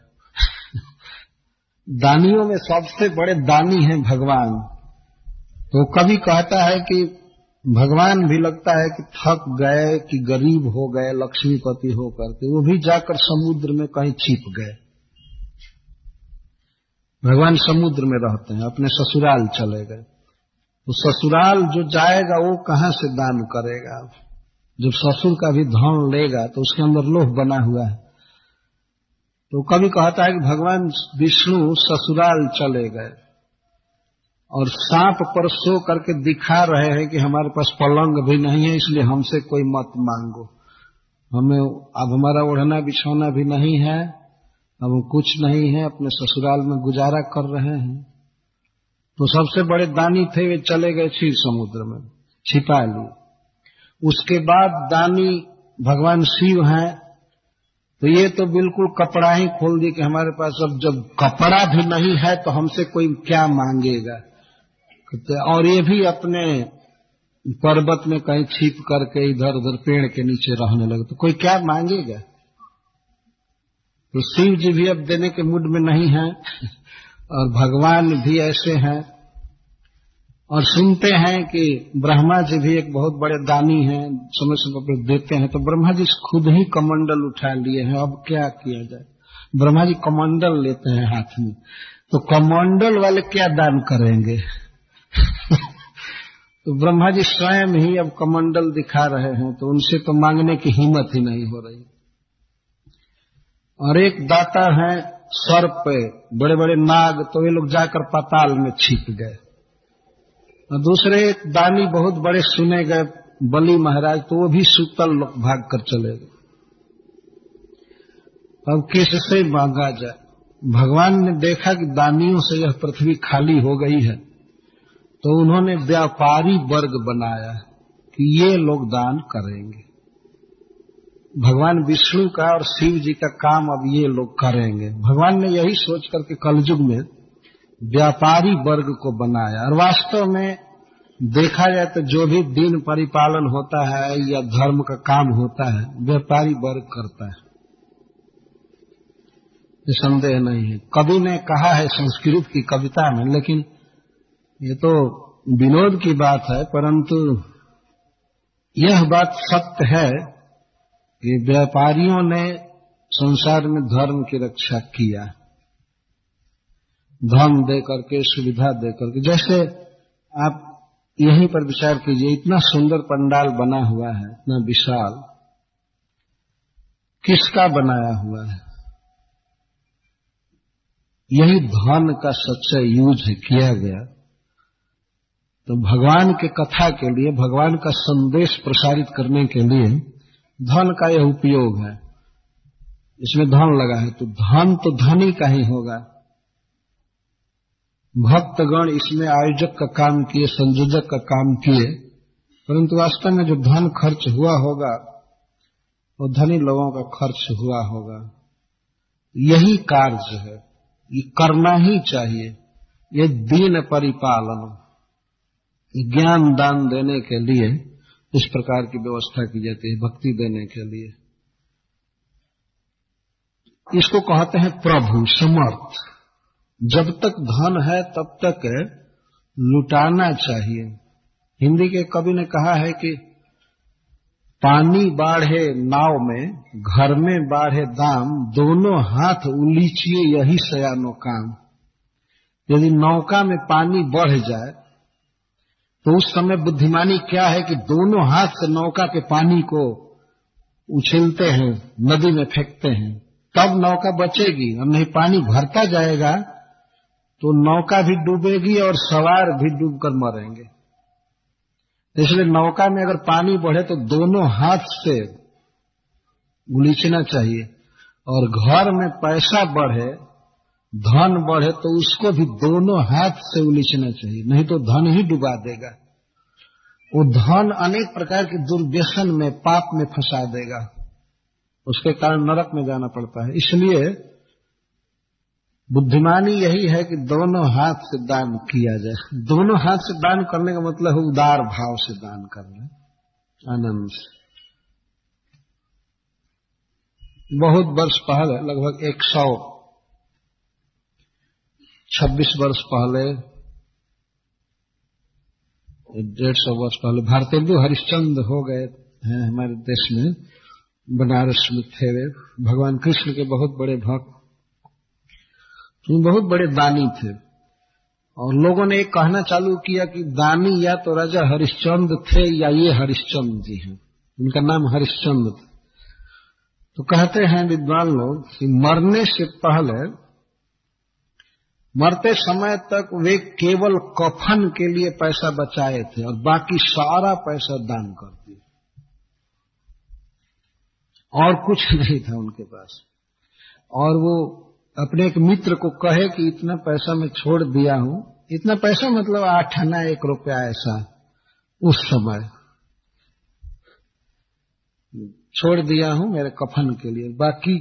दानियों में सबसे बड़े दानी हैं भगवान। तो कभी कहता है कि भगवान भी लगता है कि थक गए, कि गरीब हो गए लक्ष्मीपति होकर के, वो भी जाकर समुद्र में कहीं छिप गए। भगवान समुद्र में रहते हैं, अपने ससुराल चले गए। तो ससुराल जो जाएगा वो कहां से दान करेगा। जब ससुर का भी धन लेगा तो उसके अंदर लोभ बना हुआ है। तो कभी कहता है कि भगवान विष्णु ससुराल चले गए और सांप पर सो करके दिखा रहे हैं कि हमारे पास पलंग भी नहीं है, इसलिए हमसे कोई मत मांगो, हमें अब हमारा ओढ़ना बिछौना भी नहीं है, अब हम कुछ नहीं है, अपने ससुराल में गुजारा कर रहे हैं। तो सबसे बड़े दानी थे, वे चले गए क्षीर समुद्र में, छिपा लिए। उसके बाद दानी भगवान शिव हैं, तो ये तो बिल्कुल कपड़ा ही खोल दी कि हमारे पास अब जब कपड़ा भी नहीं है तो हमसे कोई क्या मांगेगा। और ये भी अपने पर्वत में कहीं छिप करके इधर उधर पेड़ के नीचे रहने लगे, तो कोई क्या मांगेगा। तो शिव जी भी अब देने के मूड में नहीं हैं और भगवान भी ऐसे हैं। और सुनते हैं कि ब्रह्मा जी भी एक बहुत बड़े दानी हैं, समय समय पर देते हैं। तो ब्रह्मा जी खुद ही कमंडल उठा लिए हैं, अब क्या किया जाए। ब्रह्मा जी कमंडल लेते हैं हाथ में, तो कमंडल वाले क्या दान करेंगे। तो ब्रह्मा जी स्वयं ही अब कमंडल दिखा रहे हैं, तो उनसे तो मांगने की हिम्मत ही नहीं हो रही। और एक दाता है सर्प पे, बड़े बड़े नाग, तो वे लोग जाकर पाताल में छिप गए। और दूसरे एक दानी बहुत बड़े सुने गए बलि महाराज, तो वो भी सूतल लोग भाग कर चले गए। अब किससे मांगा जाए। भगवान ने देखा कि दानियों से यह पृथ्वी खाली हो गई है, तो उन्होंने व्यापारी वर्ग बनाया कि ये लोग दान करेंगे। भगवान विष्णु का और शिव जी का काम अब ये लोग करेंगे। भगवान ने यही सोच करके कलयुग में व्यापारी वर्ग को बनाया। और वास्तव में देखा जाए तो जो भी दीन परिपालन होता है या धर्म का काम होता है, व्यापारी वर्ग करता है, ये संदेह नहीं है। कवि ने कहा है संस्कृत की कविता में, लेकिन ये तो विनोद की बात है, परंतु यह बात सत्य है कि व्यापारियों ने संसार में धर्म की रक्षा किया, धन दे करके, सुविधा दे करके। जैसे आप यहीं पर विचार कीजिए, इतना सुंदर पंडाल बना हुआ है, इतना विशाल, किसका बनाया हुआ है। यही धन का सच्चा यूज किया गया। तो भगवान के कथा के लिए, भगवान का संदेश प्रसारित करने के लिए धन का यह उपयोग है। इसमें धन लगा है, तो धन तो धन ही का ही होगा। भक्तगण इसमें आयोजक का काम किए, संयोजक का काम किए, परंतु वास्तव में जो धन खर्च हुआ होगा वो धनी लोगों का खर्च हुआ होगा। यही कार्य है, ये करना ही चाहिए। ये दीन परिपालन, ज्ञान दान देने के लिए इस प्रकार की व्यवस्था की जाती है, भक्ति देने के लिए। इसको कहते हैं प्रभु समर्थ। जब तक धन है तब तक लुटाना चाहिए। हिंदी के कवि ने कहा है कि पानी बाढ़े नाव में, घर में बाढ़े दाम, दोनों हाथ उलीचिए यही सयानो काम। यदि नौका में पानी बढ़ जाए तो उस समय बुद्धिमानी क्या है कि दोनों हाथ से नौका के पानी को उछलते हैं, नदी में फेंकते हैं, तब नौका बचेगी। और नहीं पानी भरता जाएगा तो नौका भी डूबेगी और सवार भी डूबकर मरेंगे। इसलिए नौका में अगर पानी बढ़े तो दोनों हाथ से उलीचना चाहिए। और घर में पैसा बढ़े, धन बढ़े, तो उसको भी दोनों हाथ से उलीचना चाहिए, नहीं तो धन ही डुबा देगा। वो धन अनेक प्रकार के दुर्व्यसन में, पाप में फंसा देगा, उसके कारण नरक में जाना पड़ता है। इसलिए बुद्धिमानी यही है कि दोनों हाथ से दान किया जाए। दोनों हाथ से दान करने का मतलब है उदार भाव से दान करना, आनंद से। बहुत वर्ष पहले, लगभग 126 वर्ष पहले, 150 वर्ष पहले भारतेंदु हरिश्चंद्र हो गए हैं हमारे देश में, बनारस में थे वे, भगवान कृष्ण के बहुत बड़े भक्त, बहुत बड़े दानी थे। और लोगों ने एक कहना चालू किया कि दानी या तो राजा हरिश्चंद्र थे या ये हरिश्चंद्र जी हैं, उनका नाम हरिश्चंद्र था। तो कहते हैं विद्वान लोग कि मरने से पहले, मरते समय तक वे केवल कफन के लिए पैसा बचाए थे और बाकी सारा पैसा दान कर दिए, और कुछ नहीं था उनके पास। और वो अपने एक मित्र को कहे कि इतना पैसा मैं छोड़ दिया हूं, इतना पैसा मतलब 8 आना 1 रुपया ऐसा उस समय छोड़ दिया हूं मेरे कफन के लिए, बाकी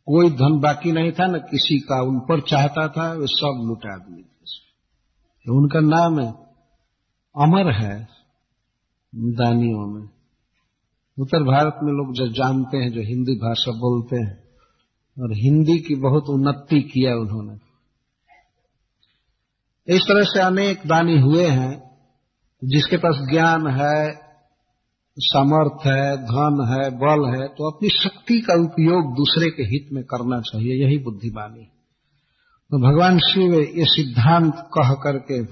कोई धन बाकी नहीं था, न किसी का उन पर चाहता था, वे सब लुटा दिए थे। तो उनका नाम अमर है दानियों में। उत्तर भारत में लोग जो जानते हैं, जो हिंदी भाषा बोलते हैं, और हिंदी की बहुत उन्नति किया उन्होंने। इस तरह से अनेक दानी हुए हैं। जिसके पास ज्ञान है, सामर्थ्य है, धन है, बल है, तो अपनी शक्ति का उपयोग दूसरे के हित में करना चाहिए, यही बुद्धिमानी। तो भगवान शिव ये सिद्धांत कह करके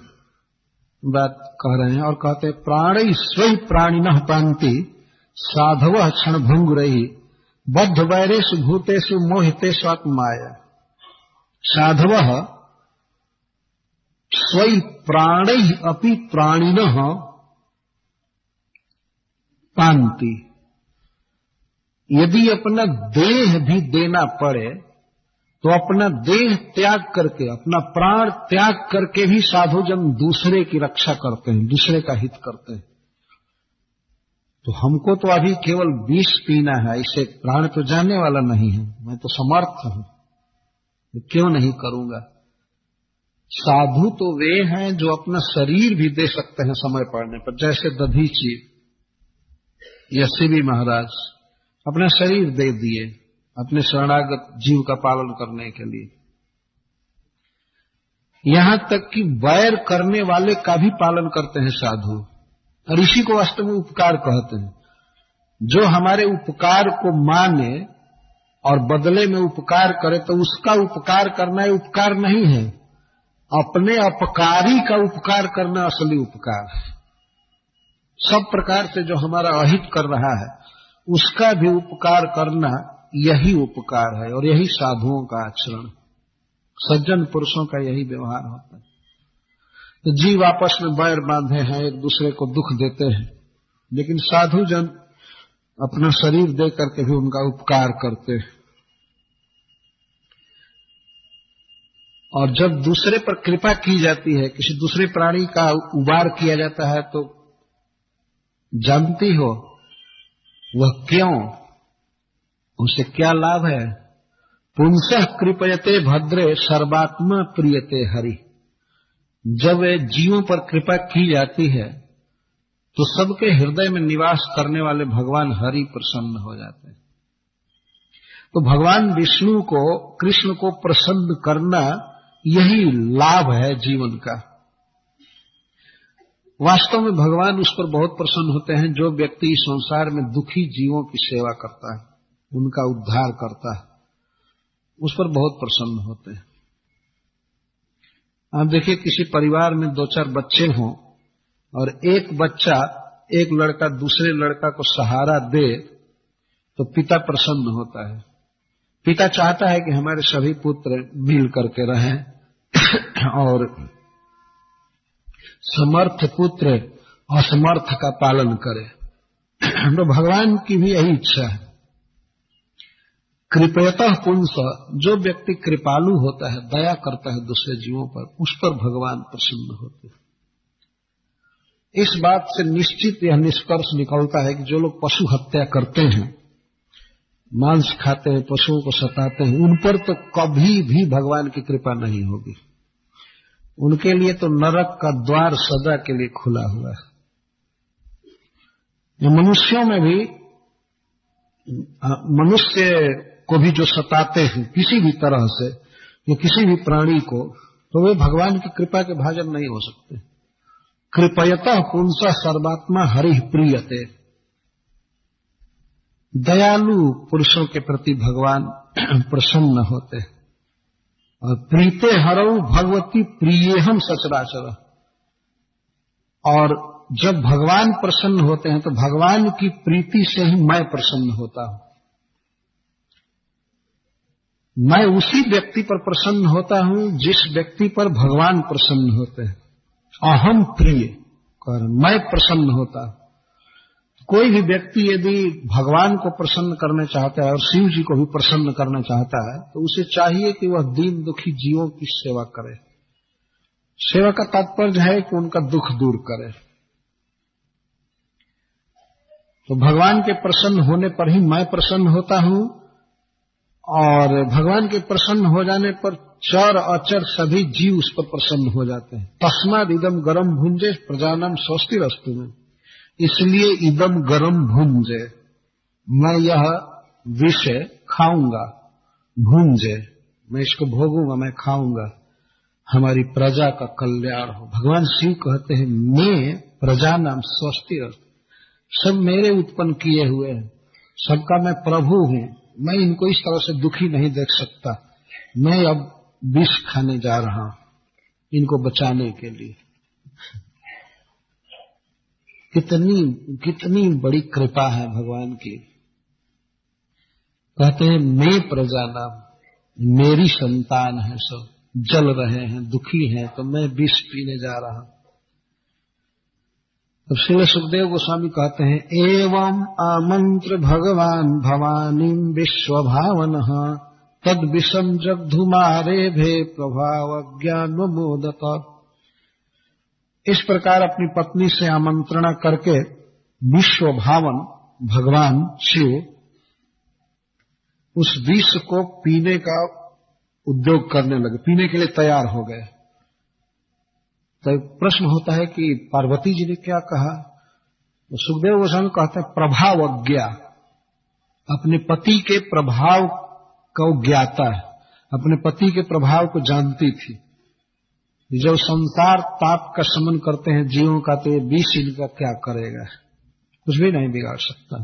बात कह रहे हैं और कहते हैं, प्राणै स्वै प्राणिनः पान्ति साधवः क्षणभंगुरैः बद्ध वैरेषु भूतेषु मोहितेषु आत्माया। साधवः स्वै प्राणैः अपि प्राणिनः पान्ति। यदि अपना देह भी देना पड़े तो अपना देह त्याग करके, अपना प्राण त्याग करके भी साधुजन दूसरे की रक्षा करते हैं, दूसरे का हित करते हैं। तो हमको तो अभी केवल विष पीना है, इसे प्राण तो जाने वाला नहीं है, मैं तो समर्थ हूं, क्यों नहीं करूंगा। साधु तो वे हैं जो अपना शरीर भी दे सकते हैं समय पड़ने पर, जैसे दधीची यशवी महाराज अपना शरीर दे दिए अपने शरणागत जीव का पालन करने के लिए। यहां तक कि वैर करने वाले का भी पालन करते हैं साधु, और इसी को वास्तव में उपकार कहते हैं। जो हमारे उपकार को माने और बदले में उपकार करे तो उसका उपकार करना ये उपकार नहीं है, अपने अपकारी का उपकार करना असली उपकार है। सब प्रकार से जो हमारा अहित कर रहा है उसका भी उपकार करना यही उपकार है, और यही साधुओं का आचरण, सज्जन पुरुषों का यही व्यवहार होता है। तो जीव आपस में बैर बांधे हैं, एक दूसरे को दुख देते हैं, लेकिन साधु जन अपना शरीर दे करके भी उनका उपकार करते हैं। और जब दूसरे पर कृपा की जाती है, किसी दूसरे प्राणी का उबार किया जाता है, तो जानती हो वह क्यों, उसे क्या लाभ है। पुंसः कृपयते भद्रे सर्वात्मा प्रियते हरि। जब जीवों पर कृपा की जाती है तो सबके हृदय में निवास करने वाले भगवान हरि प्रसन्न हो जाते हैं। तो भगवान विष्णु को, कृष्ण को प्रसन्न करना यही लाभ है जीवन का। वास्तव में भगवान उस पर बहुत प्रसन्न होते हैं जो व्यक्ति इस संसार में दुखी जीवों की सेवा करता है, उनका उद्धार करता है, उस पर बहुत प्रसन्न होते हैं। आप देखिए, किसी परिवार में 2-4 बच्चे हों और एक बच्चा, एक लड़का दूसरे लड़का को सहारा दे तो पिता प्रसन्न होता है। पिता चाहता है कि हमारे सभी पुत्र मिल करके रहें और समर्थ पुत्र असमर्थ का पालन करे। तो भगवान की भी यही इच्छा है। कृपयतः पुंस, जो व्यक्ति कृपालु होता है, दया करता है दूसरे जीवों पर, उस पर भगवान प्रसन्न होते हैं। इस बात से निश्चित यह निष्कर्ष निकलता है कि जो लोग पशु हत्या करते हैं मांस खाते हैं, पशुओं को सताते हैं, उन पर तो कभी भी भगवान की कृपा नहीं होगी। उनके लिए तो नरक का द्वार सदा के लिए खुला हुआ है। मनुष्यों में भी, मनुष्य को भी जो सताते हैं किसी भी तरह से या किसी भी प्राणी को, तो वे भगवान की कृपा के भाजन नहीं हो सकते। कृपयतः पुंसः सर्वात्मा हरिः प्रीयते। दयालु पुरुषों के प्रति भगवान प्रसन्न होते हैं। और प्रीते हरौ भगवती प्रियेहम सचराचर। और जब भगवान प्रसन्न होते हैं तो भगवान की प्रीति से ही मैं प्रसन्न होता हूं। मैं उसी व्यक्ति पर प्रसन्न होता हूं जिस व्यक्ति पर भगवान प्रसन्न होते हैं। अहम प्रिय कर मैं प्रसन्न होता हूं। कोई भी व्यक्ति यदि भगवान को प्रसन्न करना चाहता है और शिव जी को भी प्रसन्न करना चाहता है तो उसे चाहिए कि वह दीन दुखी जीवों की सेवा करे। सेवा का तात्पर्य है कि उनका दुख दूर करे। तो भगवान के प्रसन्न होने पर ही मैं प्रसन्न होता हूं, और भगवान के प्रसन्न हो जाने पर चर अचर सभी जीव उस पर प्रसन्न हो जाते हैं। तस्माद इदम गरम भुंजे प्रजानाम स्वस्तिरस्तु में। इसलिए इदम गरम भुंजे, मैं यह विषय खाऊंगा। भुंजे, मैं इसको भोगूंगा, मैं खाऊंगा, हमारी प्रजा का कल्याण हो। भगवान शिव कहते हैं मैं प्रजा नाम स्वस्तिरस्तु, सब मेरे उत्पन्न किए हुए हैं, सबका मैं प्रभु हूं। मैं इनको इस तरह से दुखी नहीं देख सकता। मैं अब विष खाने जा रहा हूं इनको बचाने के लिए। कितनी बड़ी कृपा है भगवान की। कहते हैं मैं प्रजा नाम, मेरी संतान है, सब जल रहे हैं, दुखी हैं, तो मैं विष पीने जा रहा हूं। तब श्री सुखदेव गोस्वामी कहते हैं एवं आमंत्र भगवान भवानी विश्वभावनः तद विषम जगधुमारे भे प्रभाव ज्ञान मोदत। इस प्रकार अपनी पत्नी से आमंत्रणा करके विश्वभावन भगवान शिव उस विष को पीने का उद्योग करने लगे, पीने के लिए तैयार हो गए। तो प्रश्न होता है कि पार्वती जी ने क्या कहा? तो सुखदेव गोस्वामी कहते हैं प्रभावज्ञा, अपने पति के प्रभाव को ज्ञाता है, अपने पति के प्रभाव को जानती थी। जब संसार ताप का शमन करते हैं जीवों का, तो ये विष इनका क्या करेगा, कुछ भी नहीं बिगाड़ सकता।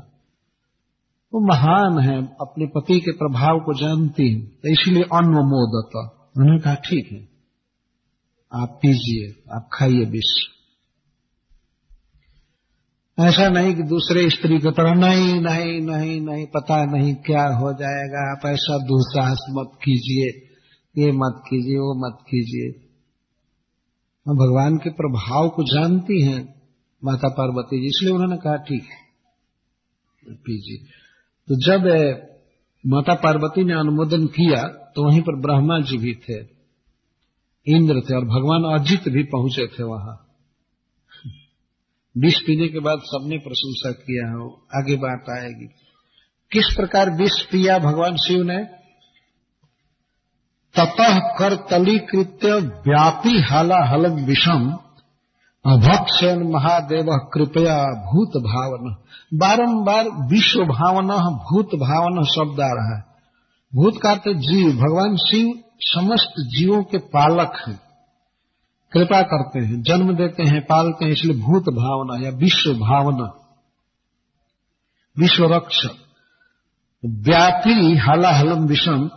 वो महान है, अपने पति के प्रभाव को जानती है, तो इसलिए अन्वमोदत, उन्होंने कहा ठीक है आप पीजिए, आप खाइए विष। ऐसा नहीं कि दूसरे स्त्री की तरह नहीं नहीं नहीं नहीं पता नहीं क्या हो जाएगा, आप ऐसा दुस्साहस मत कीजिए, ये मत कीजिए, वो मत कीजिए। भगवान के प्रभाव को जानती हैं माता पार्वती जी, इसलिए उन्होंने कहा ठीक है पीजिए। तो जब माता पार्वती ने अनुमोदन किया तो वहीं पर ब्रह्मा जी भी थे, इंद्र थे, और भगवान अजित भी पहुंचे थे वहां। विष पीने के बाद सबने प्रशंसा किया है, आगे बात आएगी। किस प्रकार विष पिया भगवान शिव ने? ततः करतलीकृत्य व्यापी हालाहलं विषम अभक्षयन् महादेव कृपया भूत भावन। बारंबार विश्व भावना भूत भावना शब्द आ रहा है। भूत का अर्थ जीव, भगवान शिव समस्त जीवों के पालक हैं, कृपा करते हैं, जन्म देते हैं, पालते हैं, इसलिए भूत भावना या विश्व भावना, विश्व रक्ष। व्यापी हालाहलम विषम,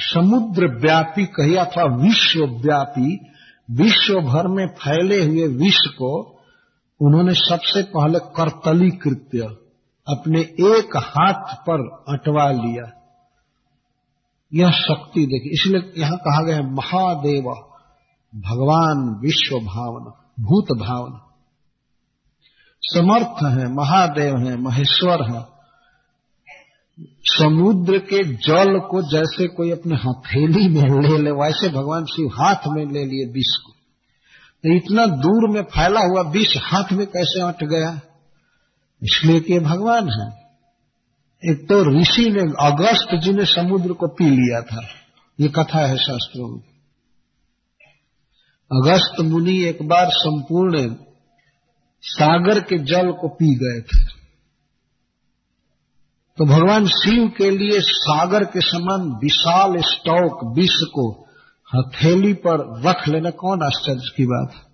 समुद्र व्यापी कहिए अथवा विश्व व्यापी, विश्व भर में फैले हुए विष को उन्होंने सबसे पहले करतलीकृत्य अपने एक हाथ पर अटवा लिया। यह शक्ति देखिए, इसलिए यहां कहा गया महादेव, भगवान विश्व भावना, भूत भावना, समर्थ है, महादेव है, महेश्वर है। समुद्र के जल को जैसे कोई अपने हथेली में ले ले, वैसे भगवान शिव हाथ में ले लिए विष को। तो इतना दूर में फैला हुआ विष हाथ में कैसे अट गया? इसलिए कि भगवान है। एक तो ऋषि ने, अगस्त जी ने समुद्र को पी लिया था, ये कथा है शास्त्रों में। अगस्त मुनि एक बार संपूर्ण सागर के जल को पी गए थे। तो भगवान शिव के लिए सागर के समान विशाल स्टॉक विष को हथेली पर रख लेना कौन आश्चर्य की बात है।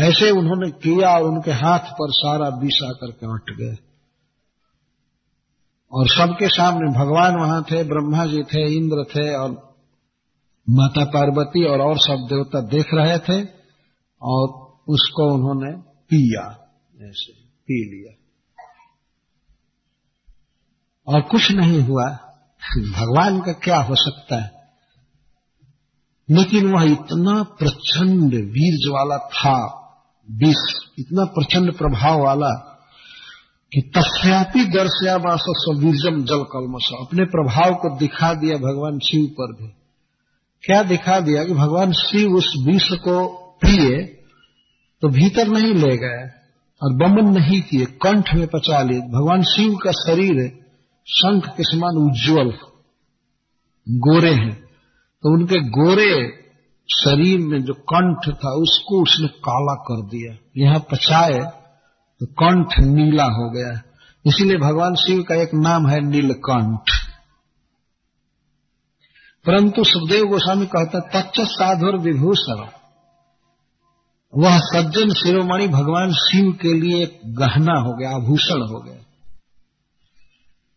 ऐसे उन्होंने किया और उनके हाथ पर सारा विष आकर के अट गए। और सबके सामने भगवान वहां थे, ब्रह्मा जी थे, इंद्र थे और माता पार्वती और सब देवता देख रहे थे, और उसको उन्होंने पिया, ऐसे पी लिया और कुछ नहीं हुआ। भगवान का क्या हो सकता है, लेकिन वह इतना प्रचंड वीर्य वाला था, विष इतना प्रचंड प्रभाव वाला कि तस्यापि दर्शयामास वीर्यम जल कल्मष, अपने प्रभाव को दिखा दिया भगवान शिव पर भी। क्या दिखा दिया कि भगवान शिव उस विष को पिए तो भीतर नहीं ले गए और वमन नहीं किए, कंठ में पचा लिए। भगवान शिव का शरीर शंख के समान उज्ज्वल गोरे हैं, तो उनके गोरे शरीर में जो कंठ था उसको उसने काला कर दिया। यहां पचाए तो कंठ नीला हो गया, इसीलिए भगवान शिव का एक नाम है नीलकंठ। परंतु सुखदेव गोस्वामी कहता तच्च साधुर विभूषण, वह सज्जन शिरोमणि भगवान शिव के लिए एक गहना हो गया, आभूषण हो गया।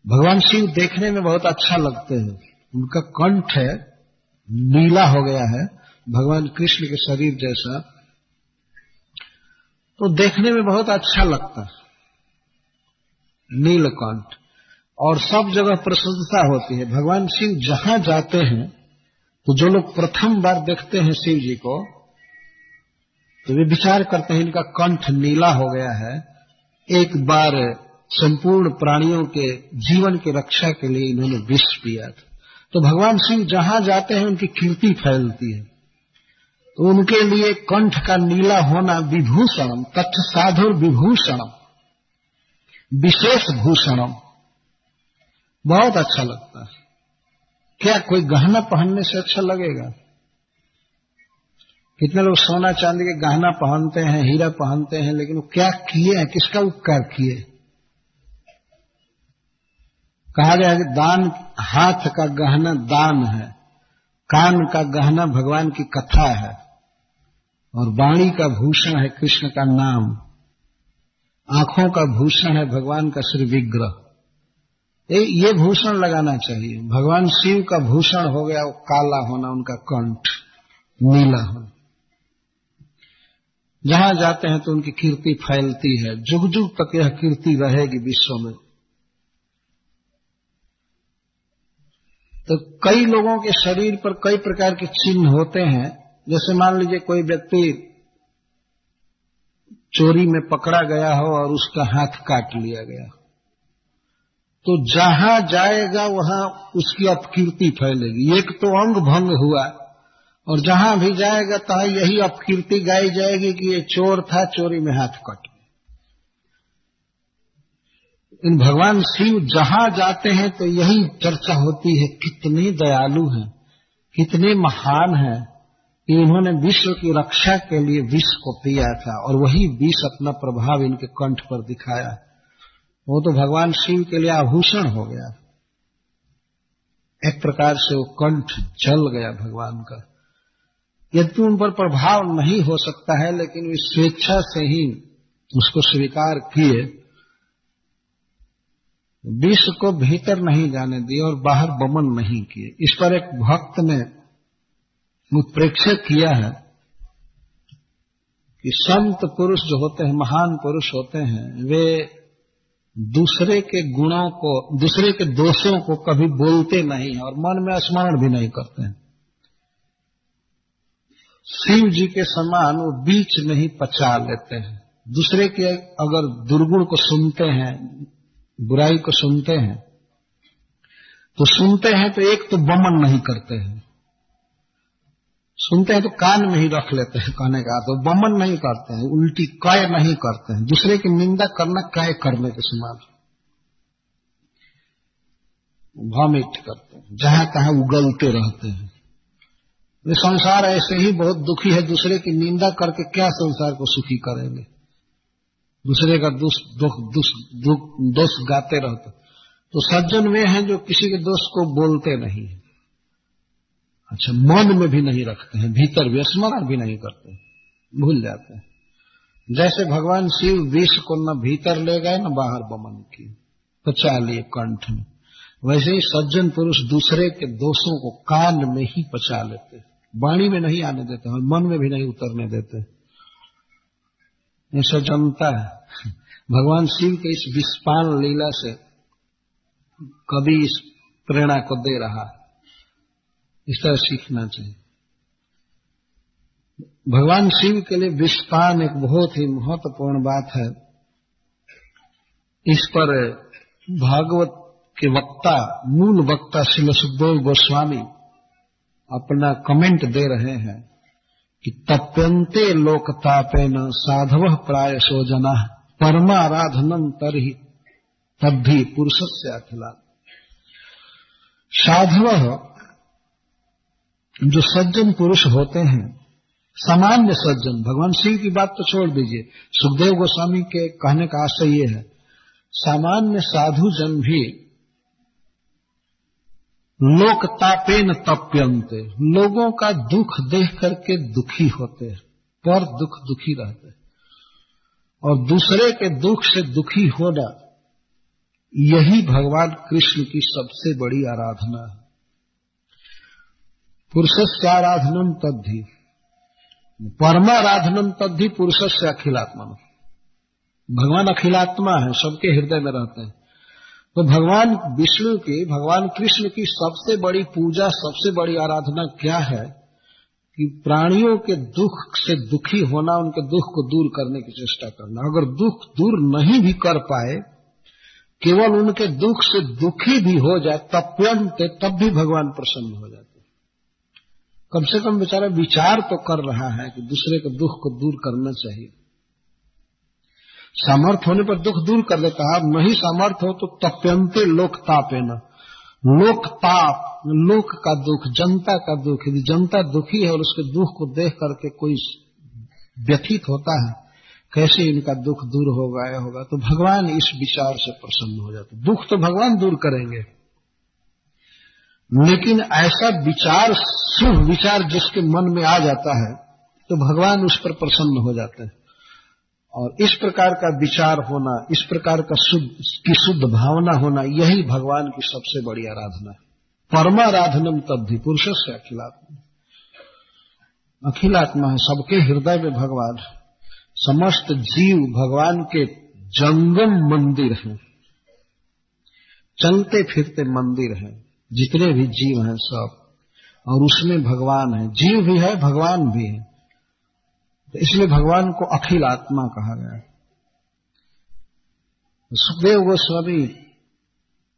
भगवान शिव देखने में बहुत अच्छा लगते हैं, उनका कंठ है नीला हो गया है भगवान कृष्ण के शरीर जैसा, तो देखने में बहुत अच्छा लगता है नीलकंठ, और सब जगह प्रशंसा होती है। भगवान शिव जहां जाते हैं तो जो लोग प्रथम बार देखते हैं शिव जी को तो वे विचार करते हैं इनका कंठ नीला हो गया है, एक बार संपूर्ण प्राणियों के जीवन की रक्षा के लिए इन्होंने विष पिया था। तो भगवान शिव जहां जाते हैं उनकी कीर्ति फैलती है, तो उनके लिए कंठ का नीला होना विभूषणम, तच्च साधुर विभूषणम, विशेष भूषणम, बहुत अच्छा लगता है। क्या कोई गहना पहनने से अच्छा लगेगा? कितने लोग सोना चांदी के गहना पहनते हैं, हीरा पहनते हैं, लेकिन वो क्या किए हैं, किसका उपकार किए? कहा गया कि दान, हाथ का गहना दान है, कान का गहना भगवान की कथा है, और वाणी का भूषण है कृष्ण का नाम, आंखों का भूषण है भगवान का श्री विग्रह। ये भूषण लगाना चाहिए। भगवान शिव का भूषण हो गया वो काला होना, उनका कंठ नीला होना। जहां जाते हैं तो उनकी कीर्ति फैलती है, जुग जुग तक यह कीर्ति रहेगी विश्व में। तो कई लोगों के शरीर पर कई प्रकार के चिन्ह होते हैं। जैसे मान लीजिए कोई व्यक्ति चोरी में पकड़ा गया हो और उसका हाथ काट लिया गया, तो जहां जाएगा वहां उसकी अपकीर्ति फैलेगी। एक तो अंग भंग हुआ, और जहां भी जाएगा तहां यही अपकीर्ति गाई जाएगी कि ये चोर था, चोरी में हाथ कट गया। इन भगवान शिव जहां जाते हैं तो यही चर्चा होती है, कितने दयालु हैं, कितने महान हैं कि इन्होंने विश्व की रक्षा के लिए विष को पिया था, और वही विष अपना प्रभाव इनके कंठ पर दिखाया। वो तो भगवान शिव के लिए आभूषण हो गया, एक प्रकार से वो कंठ जल गया भगवान का। यद्यपि उन पर प्रभाव नहीं हो सकता है, लेकिन वे स्वेच्छा से ही उसको स्वीकार किए, विष को भीतर नहीं जाने दिए और बाहर वमन नहीं किए। इस पर एक भक्त ने उत्प्रेक्षण किया है कि संत पुरुष जो होते हैं, महान पुरुष होते हैं, वे दूसरे के गुणों को, दूसरे के दोषों को कभी बोलते नहीं और मन में स्मरण भी नहीं करते हैं। शिव जी के समान वो बीच में ही पचा लेते हैं। दूसरे के अगर दुर्गुण को सुनते हैं, बुराई को सुनते हैं, तो सुनते हैं तो एक तो वमन नहीं करते हैं, सुनते हैं तो कान में ही रख लेते हैं, कहने का तो वमन नहीं करते हैं, उल्टी काय नहीं करते हैं। दूसरे की निंदा करना काय करने के समान। वॉमिट करते हैं, जहां तहां उगलते रहते हैं। ये संसार ऐसे ही बहुत दुखी है, दूसरे की निंदा करके क्या संसार को सुखी करेंगे? दूसरे का दोष गाते रहते। तो सज्जन वे हैं जो किसी के दोष को बोलते नहीं है, अच्छा मन में भी नहीं रखते हैं, भीतर भी स्मरण भी नहीं करते, भूल जाते हैं। जैसे भगवान शिव विष को न भीतर ले गए न बाहर बमन किए, पचा लिए कंठ में, वैसे ही सज्जन पुरुष दूसरे के दोषों को कान में ही पचा लेते, वाणी में नहीं आने देते और मन में भी नहीं उतरने देते। ऐसा जनता है। भगवान शिव के इस विषपान लीला से कभी इस प्रेरणा को दे रहा है, इस तरह सीखना चाहिए। भगवान शिव के लिए विषपान एक बहुत ही महत्वपूर्ण बात है। इस पर भागवत के वक्ता, मूल वक्ता श्रील सुखदेव गोस्वामी अपना कमेंट दे रहे हैं कि तप्यन्ते लोकतापेन साधवः प्रायशो जनाः परमाराधनम तरहि तद्धि पुरुषस्य अखिलात्। साधवः जो सज्जन पुरुष होते हैं, सामान्य सज्जन, भगवान शिव की बात तो छोड़ दीजिए, सुखदेव गोस्वामी के कहने का आशय ये है, सामान्य साधु जन भी लोकतापेन तप्यन्ते, लोगों का दुख देख करके दुखी होते हैं, पर दुखी रहते हैं, और दूसरे के दुख से दुखी होना यही भगवान कृष्ण की सबसे बड़ी आराधना है। पुरुषस्य आराधनम तद्धि परमाराधनम तद्धि पुरुषस्य अखिलात्मा। भगवान अखिलात्मा है, सबके हृदय में रहते हैं। तो भगवान विष्णु की, भगवान कृष्ण की सबसे बड़ी पूजा, सबसे बड़ी आराधना क्या है कि प्राणियों के दुख से दुखी होना, उनके दुख को दूर करने की चेष्टा करना। अगर दुख दूर नहीं भी कर पाए, केवल उनके दुख से दुखी भी हो जाए, तप्यन्ते, तब भी भगवान प्रसन्न हो जाते। कम से कम बेचारा विचार तो कर रहा है कि दूसरे के दुख को दूर करना चाहिए। सामर्थ्य होने पर दुख दूर कर देता है, नहीं सामर्थ्य हो तो तप्यन्ते लोकतापेन, लोकताप, लोक का दुख, जनता का दुख। यदि जनता दुखी है और उसके दुख को देख करके कोई व्यथित होता है, कैसे इनका दुख दूर हो गया होगा, तो भगवान इस विचार से प्रसन्न हो जाते। दुख तो भगवान दूर करेंगे, लेकिन ऐसा विचार, शुभ विचार जिसके मन में आ जाता है, तो भगवान उस पर प्रसन्न हो जाते हैं। और इस प्रकार का विचार होना, इस प्रकार का शुद्ध भावना होना, यही भगवान की सबसे बड़ी आराधना है। परमाराधनम तद्धि पुरुषस्य अखिलात्मा। अखिलात्मा है, सबके हृदय में भगवान है। समस्त जीव भगवान के जंगम मंदिर हैं, चलते फिरते मंदिर हैं। जितने भी जीव हैं सब, और उसमें भगवान है। जीव भी है, भगवान भी है, तो इसलिए भगवान को अखिल आत्मा कहा गया। सुखदेव गोस्वामी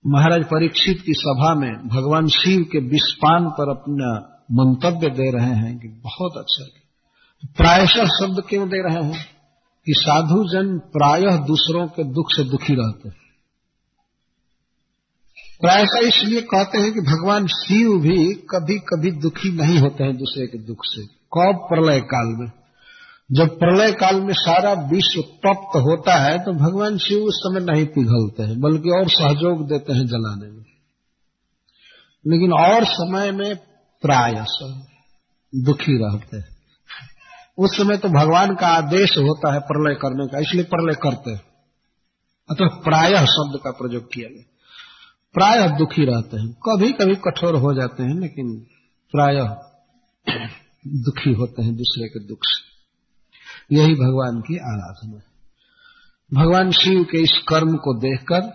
महाराज परीक्षित की सभा में भगवान शिव के विषपान पर अपना मंतव्य दे रहे हैं कि बहुत अच्छा है। प्रायशः शब्द क्यों दे रहे हैं कि साधु जन प्रायः दूसरों के दुख से दुखी रहते हैं। प्रायशः इसलिए कहते हैं कि भगवान शिव भी कभी कभी दुखी नहीं होते हैं दूसरे के दुख से। कब? प्रलय काल में। जब प्रलय काल में सारा विश्व तप्त होता है तो भगवान शिव उस समय नहीं पिघलते हैं, बल्कि और सहयोग देते हैं जलाने में। लेकिन और समय में प्रायशः दुखी रहते हैं। उस समय तो भगवान का आदेश होता है प्रलय करने का, इसलिए प्रलय करते हैं। अतः प्रायः शब्द का प्रयोग किया गया। प्रायः दुखी रहते हैं, कभी कभी कठोर हो जाते हैं, लेकिन प्रायः दुखी होते हैं दूसरे के दुख से। यही भगवान की आराधना है। भगवान शिव के इस कर्म को देखकर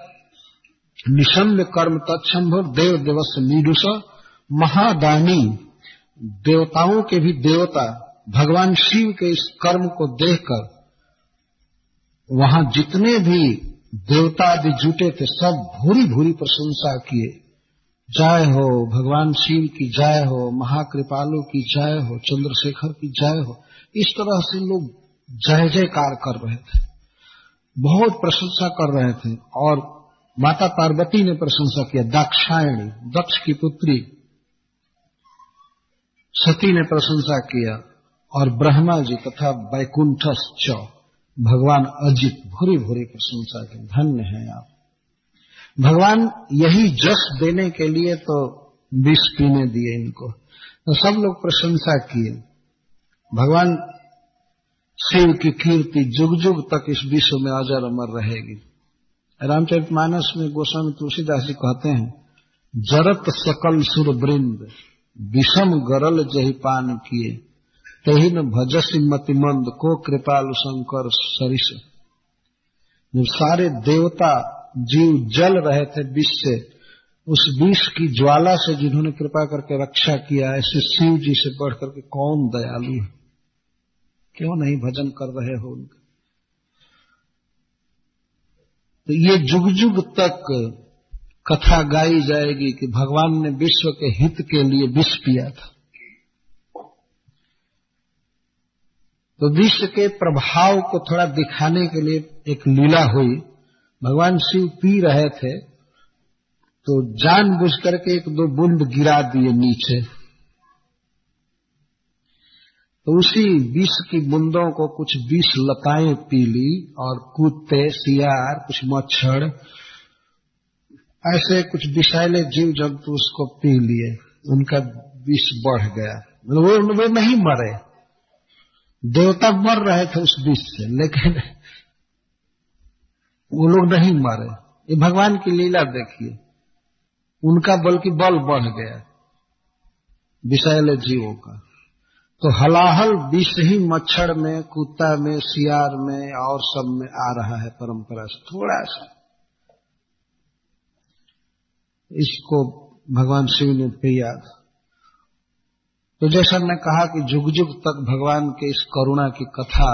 निशम्य कर्म तत्संभव देव देवस्य मीडुष, महादानी देवताओं के भी देवता भगवान शिव के इस कर्म को देखकर, वहां जितने भी देवता आदि जुटे थे, सब भूरी भूरी प्रशंसा किए। जय हो भगवान शिव की, जय हो महाकृपालु की, जय हो चंद्रशेखर की, जय हो। इस तरह से लोग जय जयकार कर रहे थे, बहुत प्रशंसा कर रहे थे। और माता पार्वती ने प्रशंसा किया, दाक्षायणी दक्ष की पुत्री सती ने प्रशंसा किया, और ब्रह्मा जी तथा वैकुंठश्च भगवान अजित भूरी भूरी प्रशंसा की, धन्य है आप। भगवान यही जस देने के लिए तो विष पीने दिए इनको, तो सब लोग प्रशंसा किए। भगवान शिव की कीर्ति जुग जुग तक इस विश्व में अजर अमर रहेगी। रामचरितमानस में गोस्वामी तुलसीदास जी कहते हैं, जरत सकल सुर वृंद विषम गरल जहि पान किए, तही न भजसी मतिमंद को कृपालु शंकर सरिस। जब सारे देवता जीव जल रहे थे विष से, उस विष की ज्वाला से जिन्होंने कृपा करके रक्षा किया, ऐसे शिव जी से बढ़ करके कौन दयालु है, क्यों नहीं भजन कर रहे हो उनका। तो ये जुग जुग तक कथा गाई जाएगी कि भगवान ने विश्व के हित के लिए विष पिया था। तो विष के प्रभाव को थोड़ा दिखाने के लिए एक लीला हुई। भगवान शिव पी रहे थे तो जानबूझ करके एक दो बूंद गिरा दिए नीचे, तो उसी विष की बूंदों को कुछ विष लताएं पी ली, और कुत्ते, सियार, कुछ मच्छर, ऐसे कुछ विषैले जीव जंतु उसको पी लिए, उनका विष बढ़ गया। वो नहीं मरे, देवता मर रहे थे उस विष से, लेकिन वो लोग नहीं मरे। ये भगवान की लीला देखिए, उनका बल्कि बल बढ़ गया विषैले जीवों का। तो हलाहल विष ही मच्छर में, कुत्ता में, सियार में और सब में आ रहा है परंपरा से थोड़ा सा। इसको भगवान शिव ने पिया। तो जैसा मैं कहा कि जुग जुग तक भगवान के इस करुणा की कथा